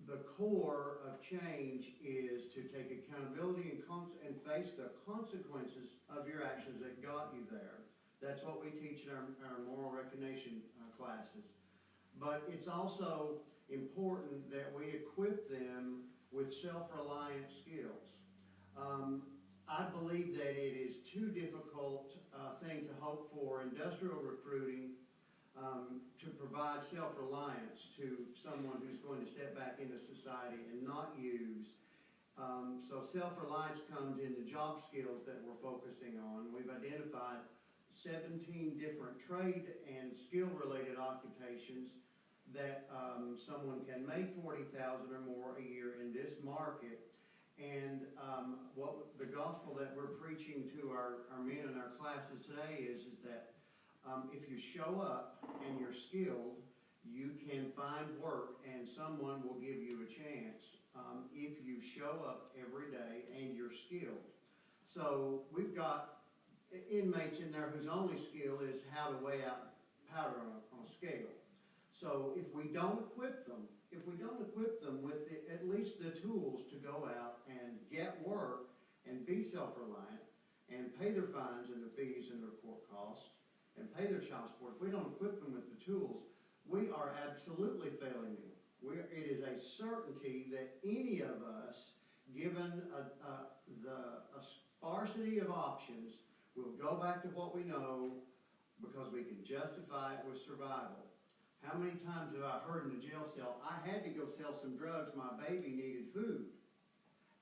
F: the core of change is to take accountability and face the consequences of your actions that got you there. That's what we teach in our moral recognition classes. But it's also important that we equip them with self-reliant skills. I believe that it is too difficult thing to hope for industrial recruiting to provide self-reliance to someone who's going to step back into society and not use. So self-reliance comes in the job skills that we're focusing on. We've identified 17 different trade and skill-related occupations that someone can make $40,000 or more a year in this market. And what the gospel that we're preaching to our men in our classes today is that if you show up and you're skilled, you can find work and someone will give you a chance if you show up every day and you're skilled. So we've got inmates in there whose only skill is how to weigh out powder on a scale. So if we don't equip them with at least the tools to go out and get work and be self-reliant and pay their fines and their fees and their court costs and pay their child support, if we don't equip them with the tools, we are absolutely failing them. It is a certainty that any of us, given a sparsity of options, will go back to what we know because we can justify it with survival. How many times have I heard in the jail cell, I had to go sell some drugs, my baby needed food.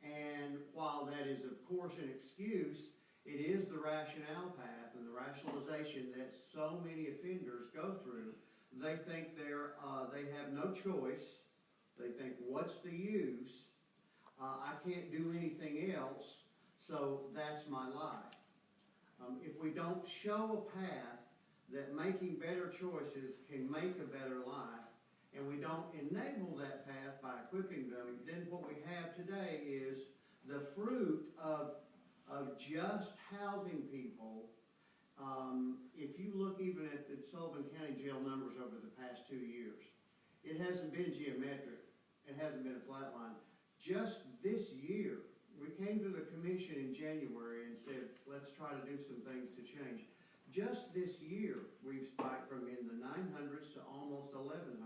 F: And while that is of course an excuse, it is the rationale path and the rationalization that so many offenders go through. They think they have no choice. They think, what's the use? I can't do anything else, so that's my life. If we don't show a path that making better choices can make a better life, and we don't enable that path by equipping them, then what we have today is the fruit of just housing people. If you look even at the Sullivan County jail numbers over the past 2 years, it hasn't been geometric. It hasn't been a flat line. Just this year, we came to the commission in January and said, let's try to do some things to change. Just this year, we've spiked from in the 900s to almost 1,100.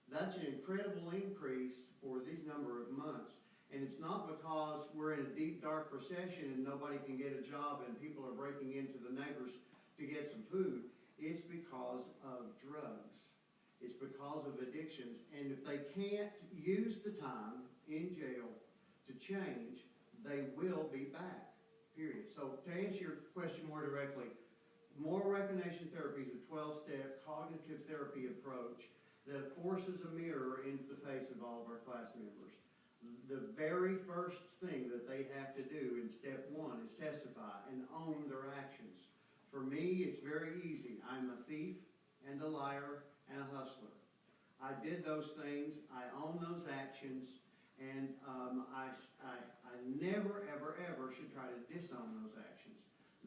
F: That's an incredible increase for these number of months. And it's not because we're in a deep, dark recession and nobody can get a job and people are breaking into the neighbors to get some food. It's because of drugs. It's because of addictions. And if they can't use the time in jail to change, they will be back, period. So to answer your question more directly, moral recognition therapy is a 12-step cognitive therapy approach that forces a mirror into the face of all of our class members. The very first thing that they have to do in step 1 is testify and own their actions. For me, it's very easy. I'm a thief and a liar and a hustler. I did those things, I own those actions, and I never, ever, ever should try to disown those actions.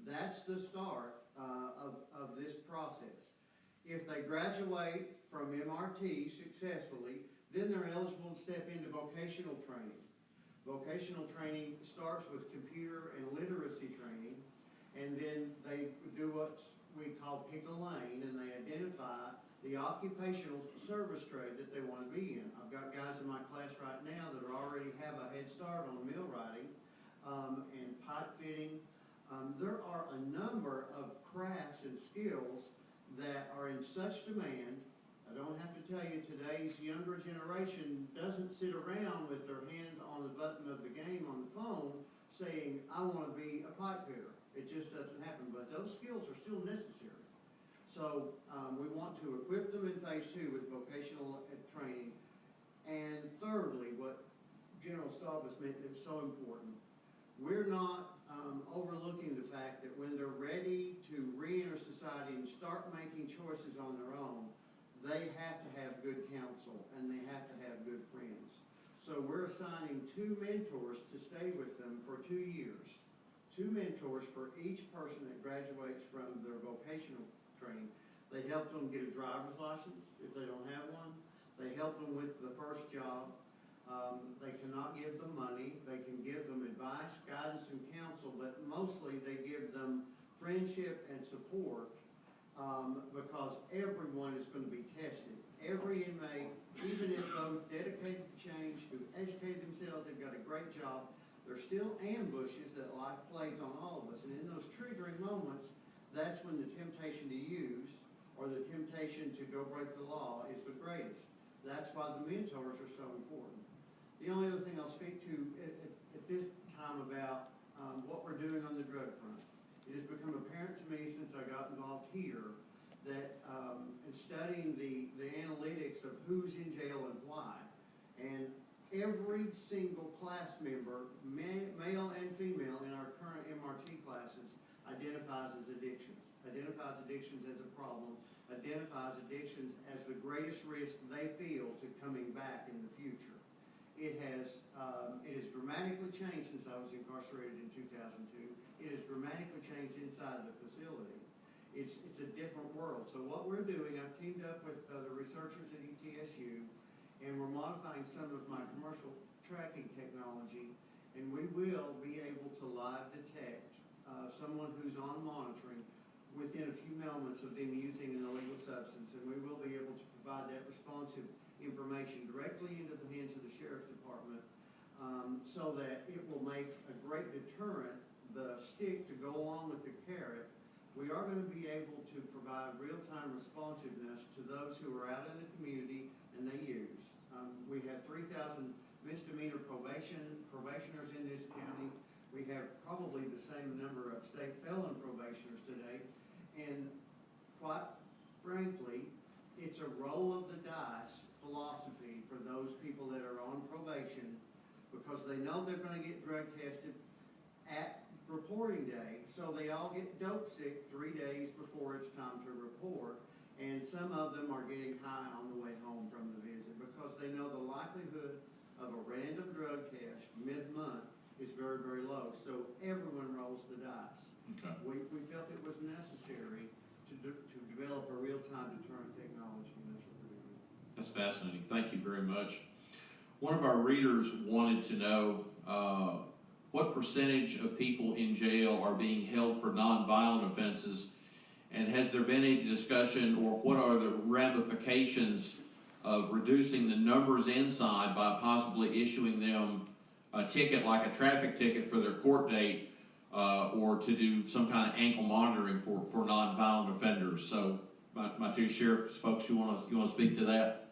F: That's the start of this process. If they graduate from MRT successfully, then they're eligible to step into vocational training. Vocational training starts with computer and literacy training, and then they do what's we call pick a lane, and they identify the occupational service trade that they want to be in. I've got guys in my class right now that already have a head start on millwrighting, and pipe fitting. There are a number of crafts and skills that are in such demand. I don't have to tell you, today's younger generation doesn't sit around with their hands on the button of the game on the phone saying, I want to be a pipe fitter. It just doesn't happen, but those skills are still necessary. So we want to equip them in phase 2 with vocational training. And thirdly, what General Staub has mentioned is so important. We're not overlooking the fact that when they're ready to re-enter society and start making choices on their own, they have to have good counsel and they have to have good friends. So we're assigning 2 mentors to stay with them for 2 years. 2 mentors for each person that graduates from their vocational training. They help them get a driver's license if they don't have one. They help them with the first job. They cannot give them money. They can give them advice, guidance, and counsel, but mostly they give them friendship and support, because everyone is going to be tested. Every inmate, even if those dedicated to change, who educated themselves, they've got a great job, there's still ambushes that life plays on all of us. And in those triggering moments, that's when the temptation to use or the temptation to go break the law is the greatest. That's why the mentors are so important. The only other thing I'll speak to at this time about what we're doing on the drug front. It has become apparent to me since I got involved here that in studying the analytics of who's in jail and why, and every single class member, male and female, in our current MRT classes identifies addictions as a problem, identifies addictions as the greatest risk they feel to coming back in the future. It has dramatically changed since I was incarcerated in 2002. It has dramatically changed inside the facility. It's a different world. So what we're doing, I've teamed up with the researchers at ETSU, and we're modifying some of my commercial tracking technology, and we will be able to live detect someone who's on monitoring within a few moments of them using an illegal substance, and we will be able to provide that responsive information directly into the hands of the Sheriff's Department, so that it will make a great deterrent, the stick to go along with the carrot. We are going to be able to provide real-time responsiveness to those who are out in the community and they use. We have 3,000 misdemeanor probationers in this county. We have probably the same number of state felon probationers today. And quite frankly, it's a roll of the dice philosophy for those people that are on probation, because they know they're going to get drug tested at reporting day, so they all get dope sick 3 days before it's time to report, and some of them are getting high on the way home from the visit because they know the likelihood of a random drug test mid-month is very, very low, so everyone rolls the dice.
A: Okay.
F: We felt it was necessary to develop a real-time deterrent technology, and that's what we're doing.
A: That's fascinating. Thank you very much. One of our readers wanted to know what percentage of people in jail are being held for nonviolent offenses, and has there been any discussion, or what are the ramifications of reducing the numbers inside by possibly issuing them a ticket, like a traffic ticket for their court date, or to do some kind of ankle monitoring for nonviolent offenders? So my 2 sheriff's folks, you want to speak to that?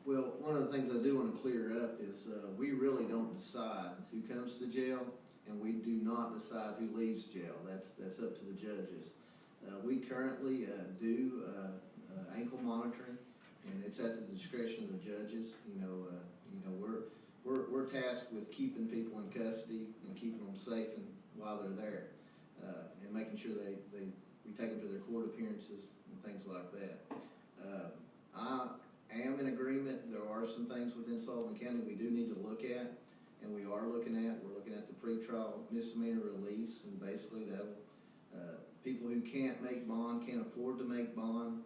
B: Well, one of the things I do want to clear up is we really don't decide who comes to jail, and we do not decide who leaves jail. That's up to the judges. We currently do ankle monitoring, and it's at the discretion of the judges. We're tasked with keeping people in custody and keeping them safe and while they're there, and making sure we take them to their court appearances and things like that. I am in agreement. There are some things within Sullivan County we do need to look at, and we are looking at. We're looking at the pretrial misdemeanor release, and basically that people who can't make bond, can't afford to make bond,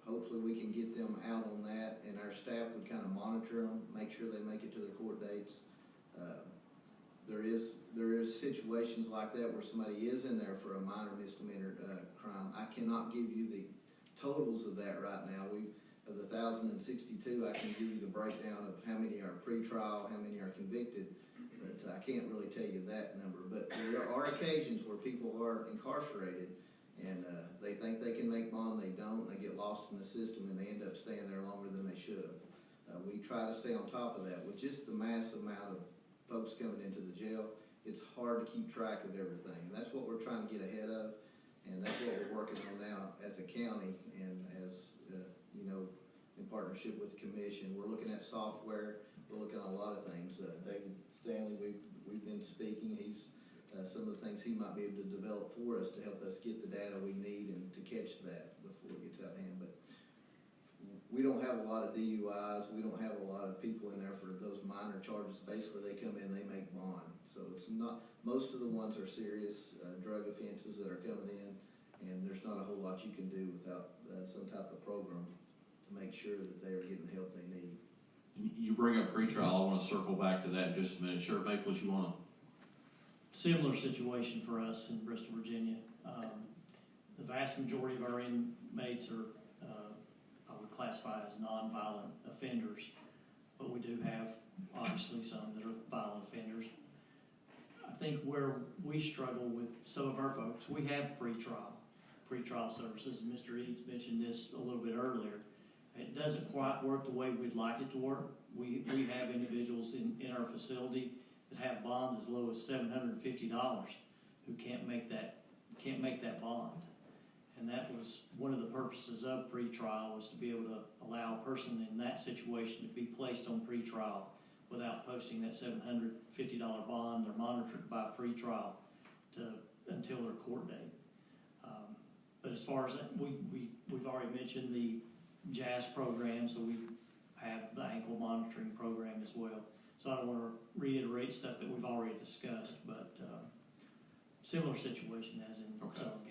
B: hopefully we can get them out on that, and our staff would kind of monitor them, make sure they make it to their court dates. there is situations like that where somebody is in there for a minor misdemeanor, crime. I cannot give you the totals of that right now. Of the 1,062, I can give you the breakdown of how many are pretrial, how many are convicted, but I can't really tell you that number. But there are occasions where people are incarcerated and they think they can make bond, they don't, they get lost in the system and they end up staying there longer than they should have. We try to stay on top of that. With just the massive amount of folks coming into the jail, it's hard to keep track of everything. And that's what we're trying to get ahead of, and that's what we're working on now as a county and as, you know, in partnership with the commission. We're looking at software, we're looking at a lot of things. David Stanley, we've been speaking. He's some of the things he might be able to develop for us to help us get the data we need and to catch that before it gets out of hand. But we don't have a lot of DUIs. We don't have a lot of people in there for those minor charges. Basically, they come in, they make bond. So it's not, most of the ones are serious drug offenses that are coming in, and there's not a whole lot you can do without some type of program to make sure that they are getting the help they need.
A: You bring up pretrial, I want to circle back to that in just a minute. Sheriff Maples, you want to?
C: Similar situation for us in Bristol, Virginia. The vast majority of our inmates are, I would classify as non-violent offenders, but we do have obviously some that are violent offenders. I think where we struggle with some of our folks, we have pretrial services. Mr. Eads mentioned this a little bit earlier. It doesn't quite work the way we'd like it to work. We have individuals in our facility that have bonds as low as $750 who can't make that bond. And that was one of the purposes of pretrial, was to be able to allow a person in that situation to be placed on pretrial without posting that $750 bond. They're monitored by pretrial until their court date. But as far as that, we've already mentioned the JAS program, so we have the ankle monitoring program as well. So I don't want to reiterate stuff that we've already discussed, but similar situation as in Sullivan County.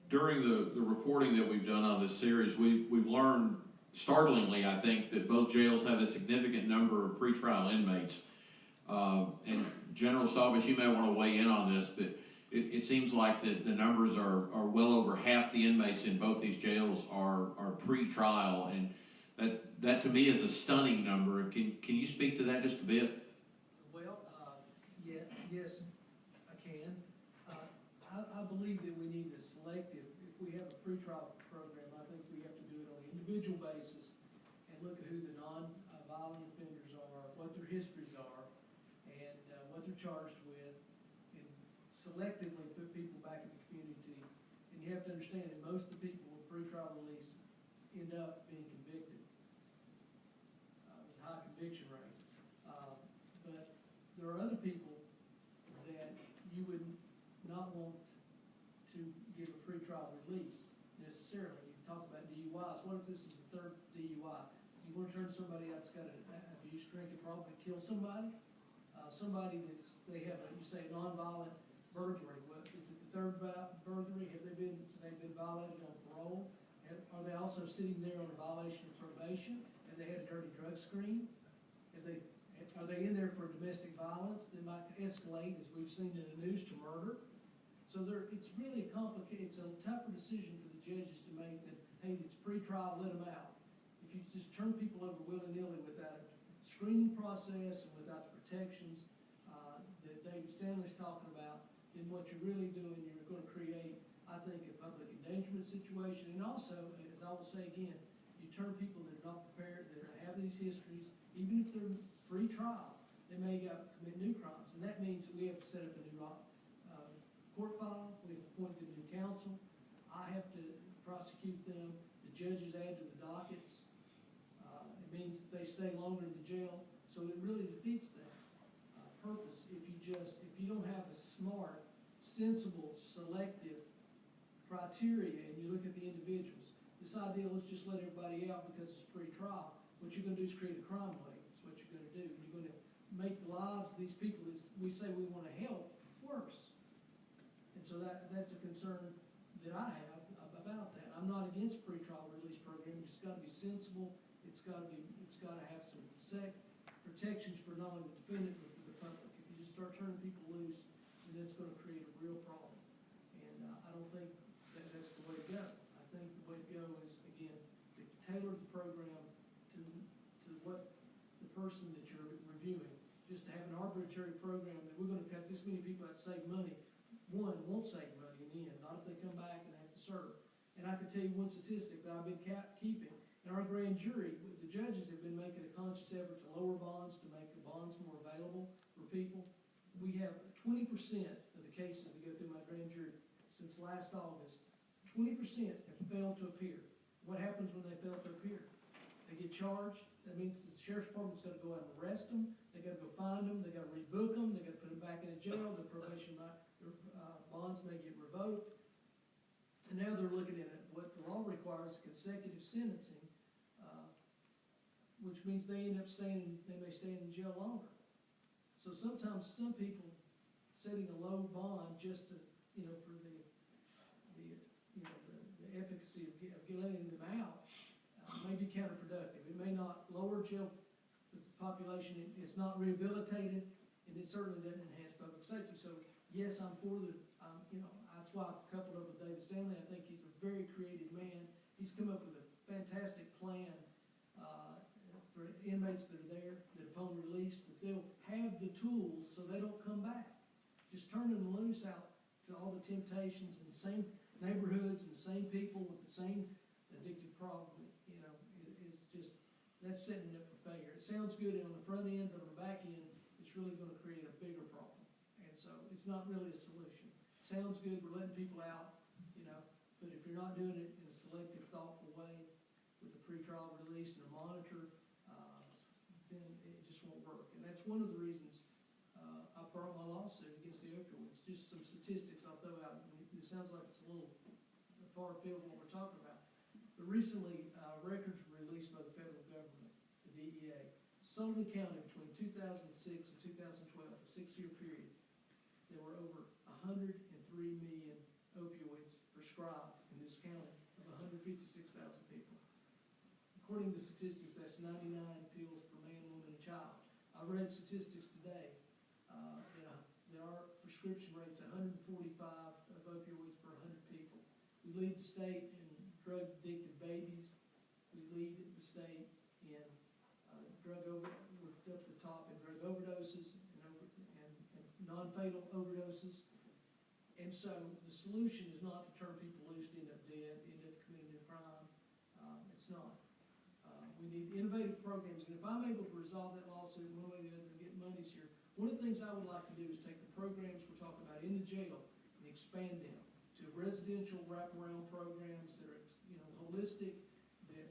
A: During the reporting that we've done on this series, we've learned, startlingly, I think, that both jails have a significant number of pretrial inmates. And General Staubach, you may want to weigh in on this, but it seems like the numbers are well over half the inmates in both these jails are pretrial, and that to me is a stunning number. Can you speak to that just a bit?
G: Well, yes, I can. I believe that we need a selective, if we have a pretrial program, I think we have to do it on an individual basis and look at who the non-violent offenders are, what their histories are, and what they're charged with, and selectively put people back in the community. And you have to understand that most of the people with pretrial release end up being convicted. There's a high conviction rate. But there are other people that you would not want to give a pretrial release necessarily. You talk about DUIs. What if this is the third DUI? You want to turn somebody out that's got an abuse, drinking problem and kill somebody? Somebody that's, they have, you say, nonviolent burglary. What, is it the third burglary? Have they been violated on parole? Are they also sitting there on a violation of probation? Have they had a dirty drug screen? Are they in there for domestic violence that might escalate, as we've seen in the news, to murder? So it's really it's a tougher decision for the judges to make than, hey, it's pre-trial, let them out. If you just turn people over willy-nilly without a screening process and without the protections that David Stanley's talking about, then what you're really doing, you're going to create, I think, a public endangerment situation. And also, as I will say again, you turn people that are not prepared, that have these histories, even if they're free trial, they may commit new crimes. And that means that we have to set up a new court file, we have to appoint them new counsel, I have to prosecute them, the judges add to the dockets. It means that they stay longer in the jail, so it really defeats that purpose if you don't have a smart, sensible, selective criteria and you look at the individuals. This idea, let's just let everybody out because it's pre-trial, what you're going to do is create a crime wave. That's what you're going to do. You're going to make the lives of these people that we say we want to help worse. And so that's a concern that I have about that. I'm not against pretrial release program. It's got to be sensible. It's got to have some protections for not only the defendant but for the public start turning people loose, and that's gonna create a real problem. And, I don't think that that's the way to go. I think the way to go is, again, to tailor the program to what the person that you're reviewing. Just to have an arbitrary program that we're gonna cut this many people out to save money, one, won't save money in the end, not if they come back and have to serve. And I can tell you one statistic that I've been keeping, in our grand jury, the judges have been making a conscious effort to lower bonds, to make the bonds more available for people. We have 20% of the cases that go through my grand jury since last August, 20% have failed to appear. What happens when they fail to appear? They get charged. That means the sheriff's department's gotta go out and arrest them, they gotta go find them, they gotta rebook them, they gotta put them back in a jail, their probation their bonds may get revoked. And now they're looking at it, what the law requires, consecutive sentencing, which means they end up they may stay in jail longer. So sometimes some people setting a low bond just to, for the efficacy of letting them out, may be counterproductive. It may not lower jail population, it's not rehabilitated, and it certainly doesn't enhance public safety. So yes, I'm for that's why I've coupled up with David Stanley. I think he's a very creative man. He's come up with a fantastic plan for inmates that are there, that upon release, that they'll have the tools so they don't come back. Just turning them loose out to all the temptations and the same neighborhoods and the same people with the same addictive problem, it's just, that's setting it up for failure. It sounds good on the front end, but on the back end, it's really gonna create a bigger problem. And so it's not really a solution. Sounds good, we're letting people out, but if you're not doing it in a selective, thoughtful way with a pretrial release and a monitor, then it just won't work. And that's one of the reasons I brought my lawsuit against the opioids. Just some statistics I'll throw out. It sounds like it's a little far afield of what we're talking about. But recently, records were released by the federal government, the DEA. Sullivan County, between 2006 and 2012, a 6-year period, there were over 103 million opioids prescribed in this county of 156,000 people. According to statistics, that's 99 pills per man, woman, and child. I read statistics today that our prescription rate's 145 of opioids per 100 people. We lead the state in drug-addicted babies. We lead the state in we're up the top in drug overdoses and non-fatal overdoses. And so the solution is not to turn people loose to end up dead, end up committing a crime. It's not. We need innovative programs, and if I'm able to resolve that lawsuit one way or the other and get monies here, one of the things I would like to do is take the programs we're talking about in the jail and expand them to residential wraparound programs that are, holistic, that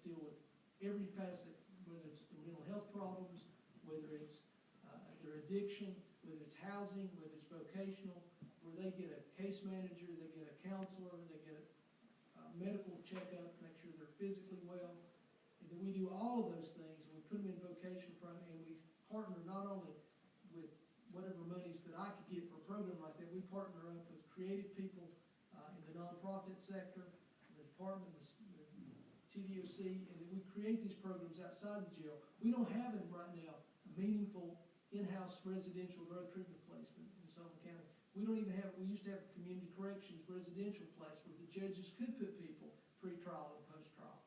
G: deal with every facet, whether it's the mental health problems, whether it's their addiction, whether it's housing, whether it's vocational, where they get a case manager, they get a counselor, they get a medical checkup, make sure they're physically well. And then we do all of those things, and we put them in vocational program, and we partner not only with whatever monies that I could get for a program like that, we partner up with creative people in the nonprofit sector, the department, the TDOC, and then we create these programs outside the jail. We don't have it right now, a meaningful in-house residential drug treatment placement in Sullivan County. We don't even have, we used to have a community corrections residential place where the judges could put people pre-trial and post-trial.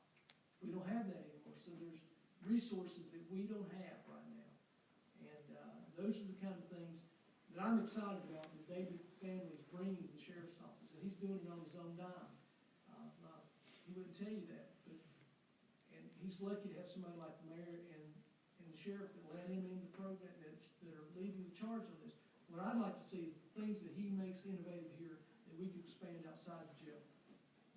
G: We don't have that anymore, so there's resources that we don't have right now. And those are the kind of things that I'm excited about that David Stanley is bringing to the sheriff's office, and he's doing it on his own dime. He wouldn't tell you that, and he's lucky to have somebody like the mayor and the sheriff that let him in the program, that are leading the charge on this. What I'd like to see is the things that he makes innovative here that we can expand outside the jail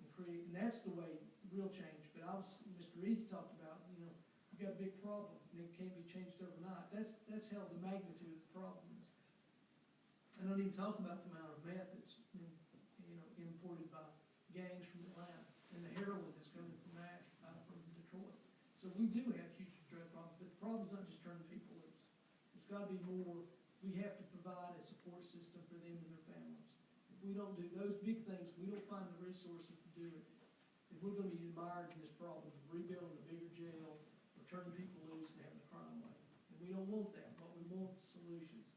G: and create, and that's the way real change. But Mr. Reed's talked about, we've got a big problem, and it can't be changed overnight. That's how the magnitude of the problem is. I don't even talk about the amount of meth that's been, imported by gangs from Atlanta, and the heroin that's coming from Detroit. So we do have huge drug problems, but the problem's not just turning people loose. There's got to be more. We have to provide a support system for them and their families. If we don't do those big things, we don't find the resources to do it, if we're going to be admired in this problem of rebuilding a bigger jail, or turning people loose and having a crime rate. And we don't want that. What we want is solutions.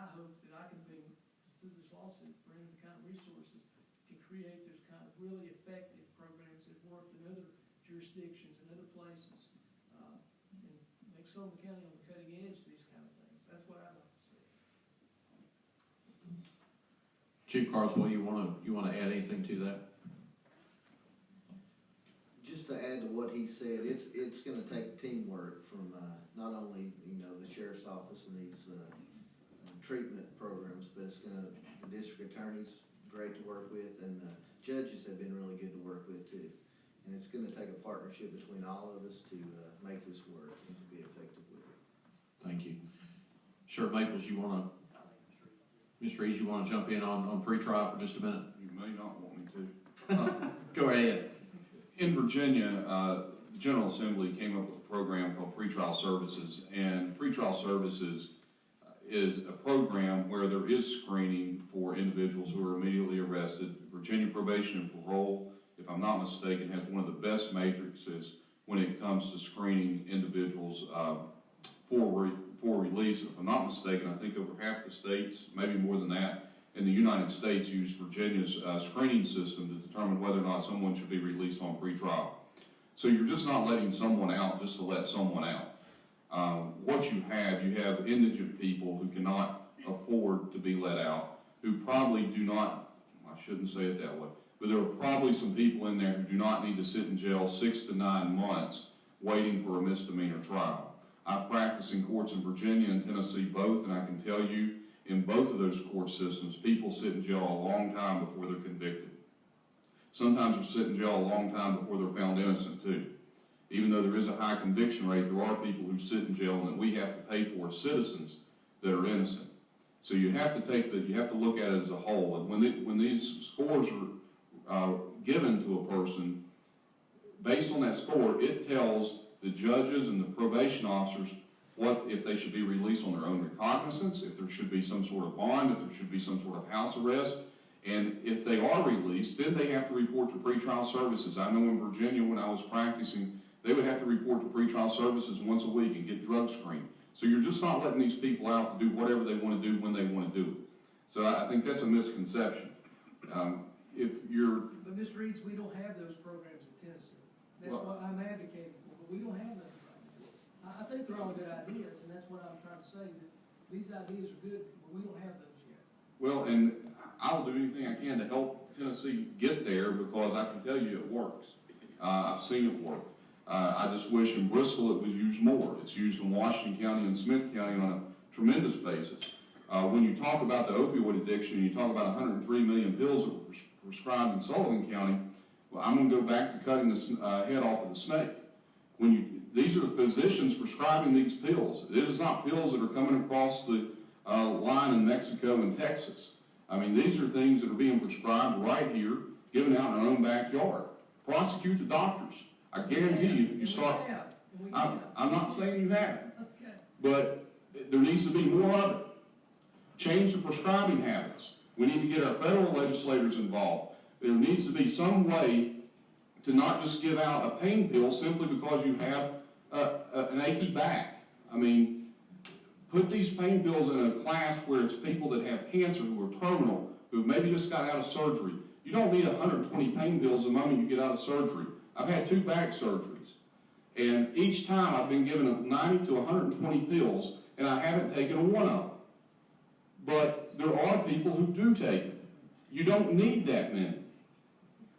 G: I hope that I can bring, through this lawsuit, bring the kind of resources to create those kind of really effective programs that work in other jurisdictions and other places, and make Sullivan County on the cutting edge of these kind of things. That's what I'd like to see.
A: Chief Carswell, you wanna add anything to that?
B: Just to add to what he said, it's gonna take teamwork from, not only, the sheriff's office and these, treatment programs, but the district attorney's great to work with, and the judges have been really good to work with too. And it's gonna take a partnership between all of us to, make this work and to be effective with it.
A: Thank you. Sheriff Maples, Mr. Eads, you wanna jump in on pretrial for just a minute?
E: You may not want me to.
A: Go ahead.
E: In Virginia, the General Assembly came up with a program called Pretrial Services, and Pretrial Services is a program where there is screening for individuals who are immediately arrested. Virginia Probation and Parole, if I'm not mistaken, has one of the best matrices when it comes to screening individuals for release. If I'm not mistaken, I think over half the states, maybe more than that, in the United States use Virginia's screening system to determine whether or not someone should be released on pretrial. So you're just not letting someone out just to let someone out. What you have indigent people who cannot afford to be let out, who probably do not, I shouldn't say it that way, but there are probably some people in there who do not need to sit in jail 6 to 9 months waiting for a misdemeanor trial. I've practiced in courts in Virginia and Tennessee both, and I can tell you, in both of those court systems, people sit in jail a long time before they're convicted. Sometimes they sit in jail a long time before they're found innocent too. Even though there is a high conviction rate, there are people who sit in jail and that we have to pay for as citizens that are innocent. So you have to look at it as a whole. And when these scores are given to a person, based on that score, it tells the judges and the probation officers what if they should be released on their own recognizance, if there should be some sort of bond, if there should be some sort of house arrest. And if they are released, then they have to report to pretrial services. I know in Virginia when I was practicing, they would have to report to pretrial services once a week and get drug screened. So you're just not letting these people out to do whatever they want to do when they want to do it. So I think that's a misconception.
G: But Mr. Eads, we don't have those programs in Tennessee. That's what I'm advocating for, but we don't have those right now. I think they're all good ideas, and that's what I'm trying to say, that these ideas are good, but we don't have those yet.
E: Well, and I'll do anything I can to help Tennessee get there because I can tell you it works. I've seen it work. I just wish in Bristol it was used more. It's used in Washington County and Smith County on a tremendous basis. When you talk about the opioid addiction and you talk about 103 million pills that were prescribed in Sullivan County, well, I'm going to go back to cutting the head off of the snake. These are physicians prescribing these pills. It is not pills that are coming across the line in Mexico and Texas. I mean, these are things that are being prescribed right here, given out in our own backyard. Prosecute the doctors. I guarantee you start. I'm not saying you haven't,
G: Okay.
E: but there needs to be more of it. Change the prescribing habits. We need to get our federal legislators involved. There needs to be some way to not just give out a pain pill simply because you have an achy back. I mean, put these pain pills in a class where it's people that have cancer, who are terminal, who maybe just got out of surgery. You don't need 120 pain pills the moment you get out of surgery. I've had 2 back surgeries, and each time I've been given 90 to 120 pills, and I haven't taken one of them. But there are people who do take it. You don't need that many.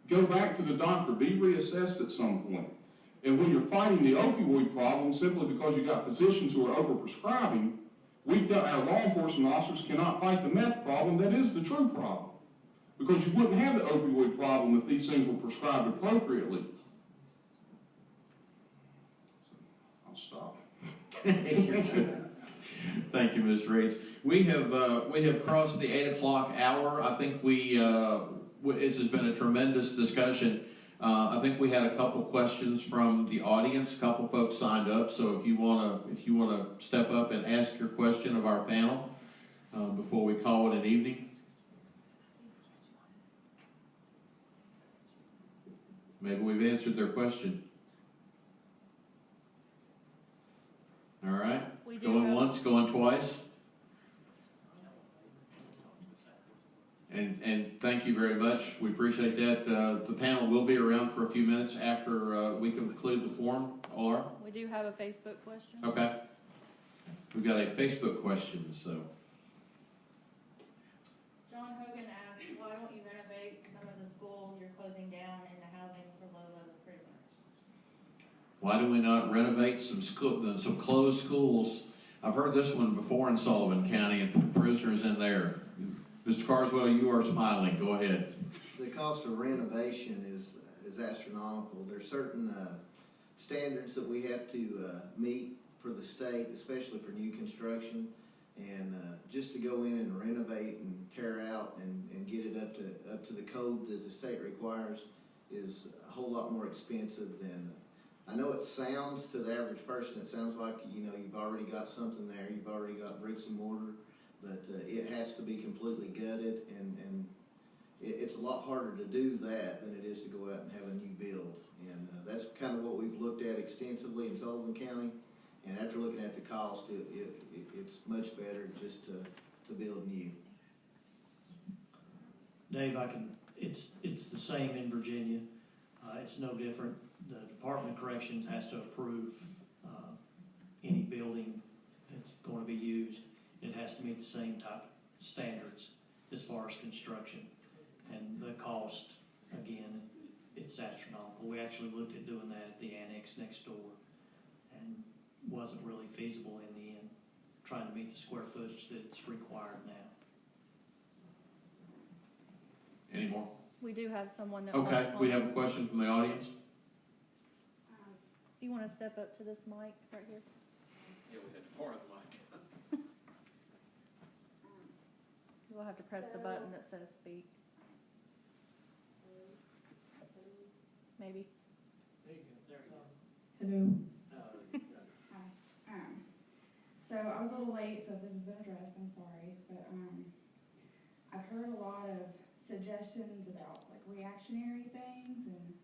E: Go back to the doctor, be reassessed at some point. And when you're fighting the opioid problem simply because you got physicians who are overprescribing, our law enforcement officers cannot fight the meth problem. That is the true problem. Because you wouldn't have the opioid problem if these things were prescribed appropriately. I'll stop.
A: Thank you, Mr. Eads. We have crossed the 8 o'clock hour. I think this has been a tremendous discussion. I think we had a couple questions from the audience. A couple folks signed up. So if you wanna step up and ask your question of our panel before we call it an evening. Maybe we've answered their question. All right. Going once, going twice. and thank you very much. We appreciate that. The panel will be around for a few minutes after we conclude the forum. Laura?
H: We do have a Facebook question.
A: Okay. We've got a Facebook question, so.
H: John Hogan asked, why don't you renovate some of the schools you're closing down into housing for low-level prisoners?
A: Why do we not renovate some closed schools? I've heard this one before in Sullivan County and put prisoners in there. Mr. Carswell, you are smiling. Go ahead.
B: The cost of renovation is astronomical. There's certain standards that we have to meet for the state, especially for new construction. And just to go in and renovate and tear out and get it up to the code that the state requires is a whole lot more expensive than. I know it sounds to the average person, it sounds like, you know, you've already got something there, you've already got bricks and mortar, but it has to be completely gutted, and it's a lot harder to do that than it is to go out and have a new build. And that's kind of what we've looked at extensively in Sullivan County, and after looking at the cost, it's much better just to build new.
C: Dave, it's the same in Virginia. It's no different. The Department of Corrections has to approve any building that's going to be used. It has to meet the same type of standards as far as construction. And the cost, again, it's astronomical. We actually looked at doing that at the annex next door and wasn't really feasible in the end, trying to meet the square footage that's required now.
A: Any more?
H: We do have someone that.
A: Okay,
H: wants
A: we
H: one.
A: have a question from the audience.
H: If you want to step up to this mic right here.
I: Yeah, we had part of the mic.
H: You will have to press the button that says speak. Maybe.
G: There you go.
J: Hello. Hi. So I was a little late, so if this has been addressed, I'm sorry, but I've heard a lot of suggestions about like reactionary things and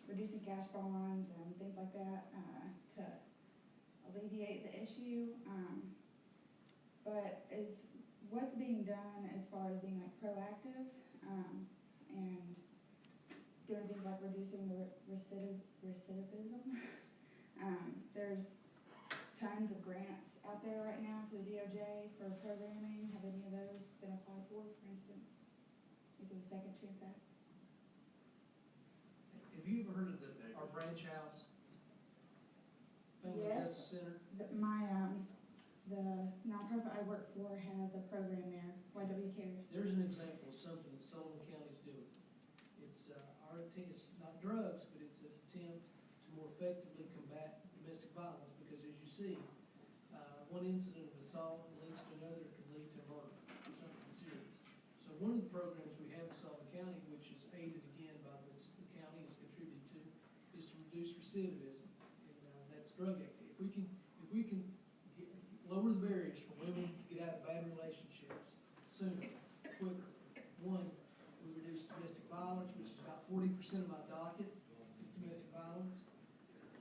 J: reducing cash bonds and things like that to alleviate the issue. But is what's being done as far as being like proactive and doing things like reducing the recidivism? There's tons of grants out there right now for the DOJ for programming. Have any of those been applied for instance, with the Second Chance Act?
G: Have you ever heard of our branch house? Family
J: Yes.
G: Justice Center?
J: The nonprofit I work for has a program there, YW Cares.
G: There's an example of something that Sullivan County's doing. It's it's not drugs, but it's an attempt to more effectively combat domestic violence, because as you see, one incident of assault leads to another, can lead to murder or something serious. So one of the programs we have in Sullivan County, which is aided again by the county has contributed to, is to reduce recidivism, and that's drug activity. If we can lower the barriers for women to get out of bad relationships sooner, quicker. One, we reduce domestic violence, which is about 40% of my docket is domestic violence.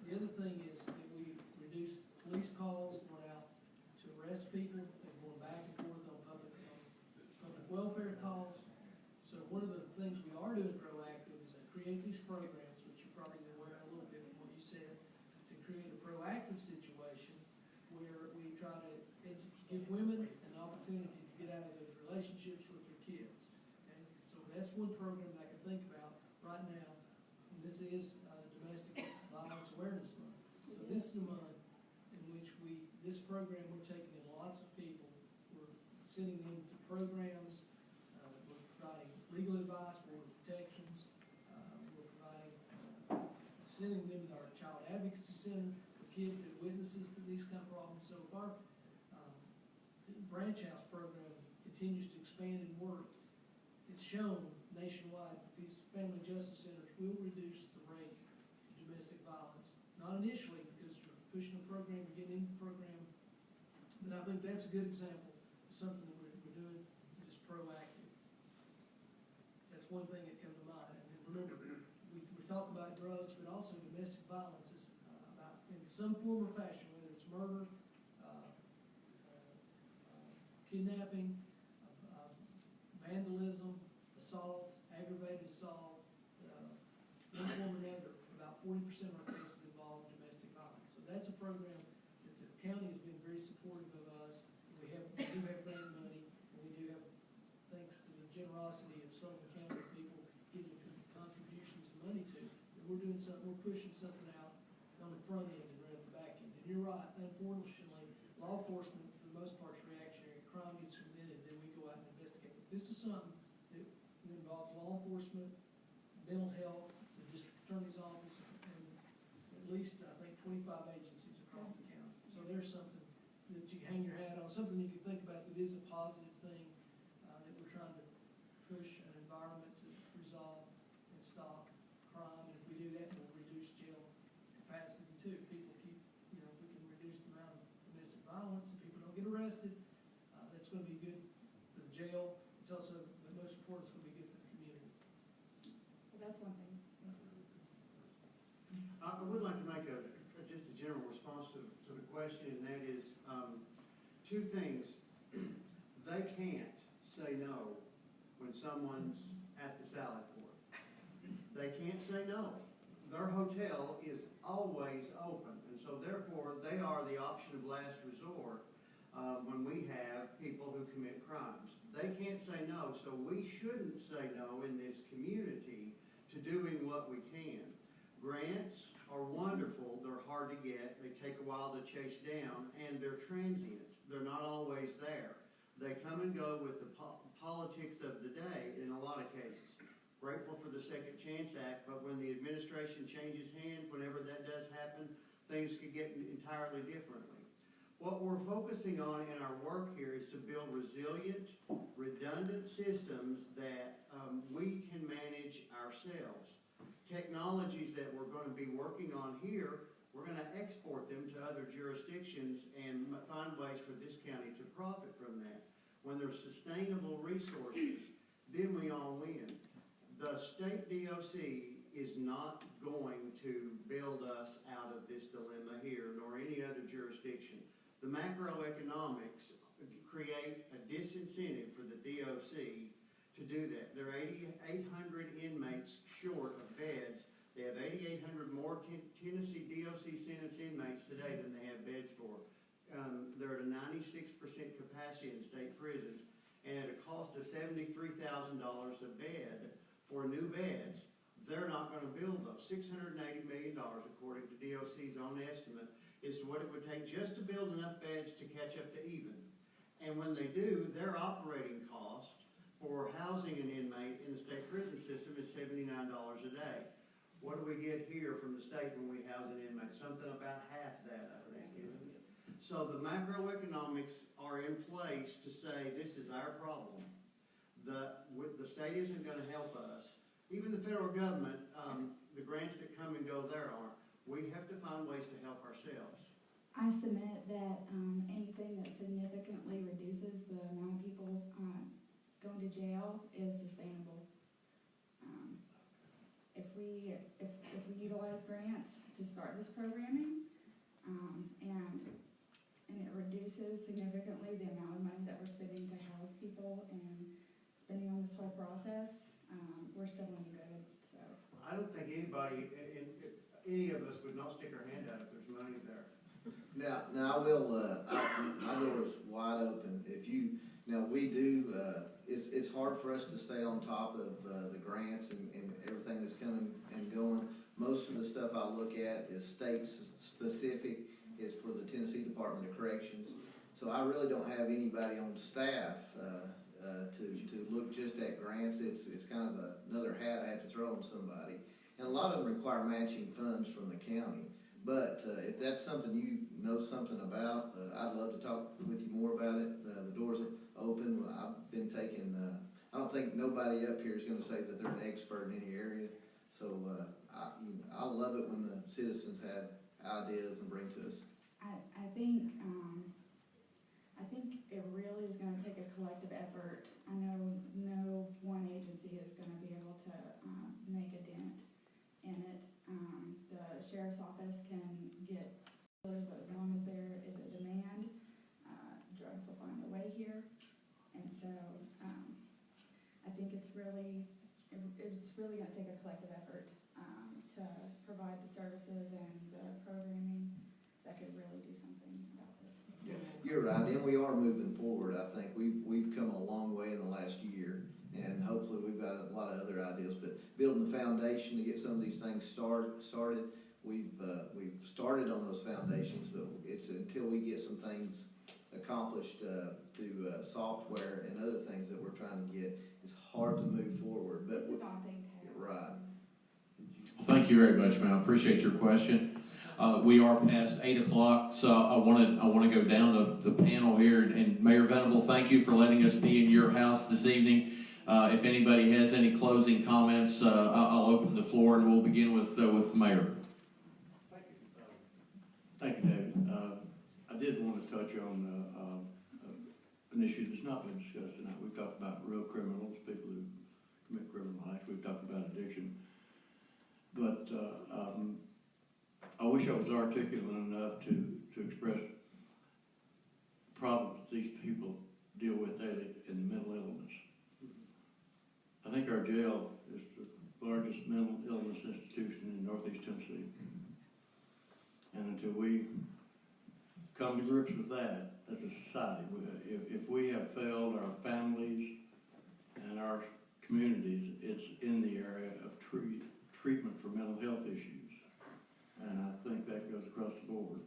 G: The other thing is that we reduce police calls going out to arrest people and going back and forth on public welfare calls. So one of the things we are doing proactive is to create these programs, which you're probably aware of a little bit from what you said, to create a proactive situation where we try to give women an opportunity to get out of those relationships with their kids. Okay? So that's one program that I can think about right now. And this is Domestic Violence Awareness Month. So this is a month in which this program, we're taking in lots of people, we're sending them to programs, we're providing legal advice, more protections, we're providing, sending them to our Child Advocacy Center for kids that witnesses to these kind of problems. So if our branch house program continues to expand and work, it's shown nationwide that these family justice centers will reduce the rate of domestic violence. Not initially, because you're pushing a program, you're getting into the program, but I think that's a good example of something that we're doing that is proactive. That's one thing that comes to mind. And remember, we talk about drugs, but also domestic violence is about, in some form or fashion, whether it's murder, kidnapping, assault, aggravated assault, one form or another. About 40% of our cases involve domestic violence. So that's a program that the county has been very supportive of us. We do have grant money, and we do have, thanks to the generosity of Sullivan County people giving contributions of money to, that we're doing something, we're pushing something out on the front end and at the back end. And you're right, unfortunately, law enforcement, for the most part, is reactionary. Crime gets committed, then we go out and investigate. But this is something that involves law enforcement, mental health, the district attorney's office, and at least, I think, 25 agencies across the county. So there's something that you hang your hat on, something you can think about that is a positive thing, that we're trying to push an environment to resolve and stop crime. And if we do that, we'll reduce jail capacity too. People keep, if we can reduce the amount of domestic violence and people don't get arrested, that's going to be good for the jail. It's also, but most important, it's going to be good for the community.
J: Well, that's one thing.
F: I would like to make just a general response to the question, and that is, two things. They can't say no when someone's at the salad court. They can't say no. Their hotel is always open, and so therefore, they are the option of last resort when we have people who commit crimes. They can't say no, so we shouldn't say no in this community to doing what we can. Grants are wonderful, they're hard to get, they take a while to chase down, and they're transient. They're not always there. They come and go with the politics of the day in a lot of cases. Grateful for the Second Chance Act, but when the administration changes hands, whenever that does happen, things could get entirely differently. What we're focusing on in our work here is to build resilient, redundant systems that we can manage ourselves. Technologies that we're going to be working on here, we're going to export them to other jurisdictions and find ways for this county to profit from that. When there's sustainable resources, then we all win. The state DOC is not going to build us out of this dilemma here, nor any other jurisdiction. The macroeconomics create a disincentive for the DOC to do that. There are 8,800 inmates short of beds. They have 8,800 more Tennessee DOC sentence inmates today than they have beds for. They're at a 96% capacity in state prisons, and at a cost of $73,000 a bed for new beds, they're not going to build those. $680 million, according to DOC's own estimate, is what it would take just to build enough beds to catch up to even. And when they do, their operating cost for housing an inmate in the state prison system is $79 a day. What do we get here from the state when we house an inmate? Something about half that, I think, isn't it? So the macroeconomics are in place to say this is our problem. The state isn't going to help us. Even the federal government, the grants that come and go there aren't. We have to find ways to help ourselves.
J: I submit that anything that significantly reduces the amount of people going to jail is sustainable. If we utilize grants to start this programming, and it reduces significantly the amount of money that we're spending to house people and spending on this whole process, we're still going to be good. So
F: I don't think anybody, any of us would not stick our hand out if there's money there.
B: Now I will, my door is wide open. We do, it's hard for us to stay on top of the grants and everything that's coming and going. Most of the stuff I look at is state specific. It's for the Tennessee Department of Corrections. So I really don't have anybody on staff to look just at grants. It's kind of another hat I have to throw on somebody. And a lot of them require matching funds from the county. But if that's something you know something about, I'd love to talk with you more about it. The door's open. I've been taking, I don't think nobody up here is going to say that they're an expert in any area. So I love it when the citizens have ideas and bring to us.
J: I think it really is going to take a collective effort. I know no one agency is going to be able to make a dent in it. The sheriff's office can get, but as long as there is a demand, drugs will find a way here. And so I think it's it's really gonna take a collective effort, to provide the services and the programming that could really do something about this.
B: Yeah, you're right, and we are moving forward. I think we've come a long way in the last year, and hopefully we've got a lot of other ideas, but building the foundation to get some of these things started, we've started on those foundations, but it's until we get some things accomplished, through, software and other things that we're trying to get, it's hard to move forward, but.
J: It's a daunting task.
B: Right.
A: Well, thank you very much, ma'am. I appreciate your question. We are past 8 o'clock, so I want to go down the panel here. And Mayor Venable, thank you for letting us be in your house this evening. If anybody has any closing comments, I'll open the floor, and we'll begin with the mayor.
D: Thank you, David. I did want to touch on an issue that's not been discussed tonight. We've talked about real criminals, people who commit criminal acts. We've talked about addiction. But I wish I was articulate enough to express problems these people deal with daily in mental illness. I think our jail is the largest mental illness institution in Northeast Tennessee. And until we come to grips with that as a society, if we have failed our families and our communities, it's in the area of treatment for mental health issues. And I think that goes across the board.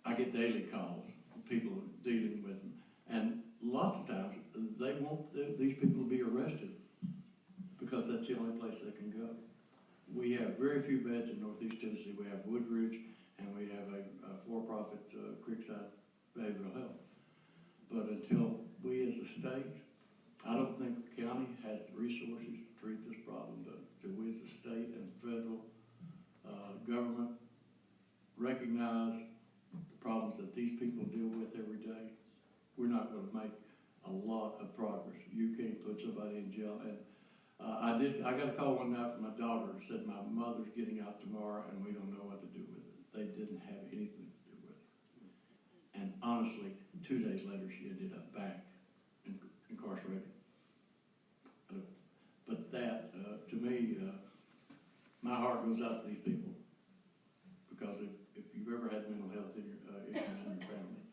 D: I get daily calls, people dealing with them, and lots of times they want these people to be arrested because that's the only place they can go. We have very few beds in Northeast Tennessee. We have Woodridge, and we have a for-profit Creekside Behavioral Health. But until we as a state, I don't think the county has the resources to treat this problem, but until we as a state and federal government recognize the problems that these people deal with every day, we're not going to make a lot of progress. You can't put somebody in jail. And I got a call one night from my daughter who said, my mother's getting out tomorrow and we don't know what to do with her. They didn't have anything to do with her. And honestly, 2 days later, she ended up back incarcerated. But that, to me, my heart goes out to these people. Because if you've ever had mental health issues in your family,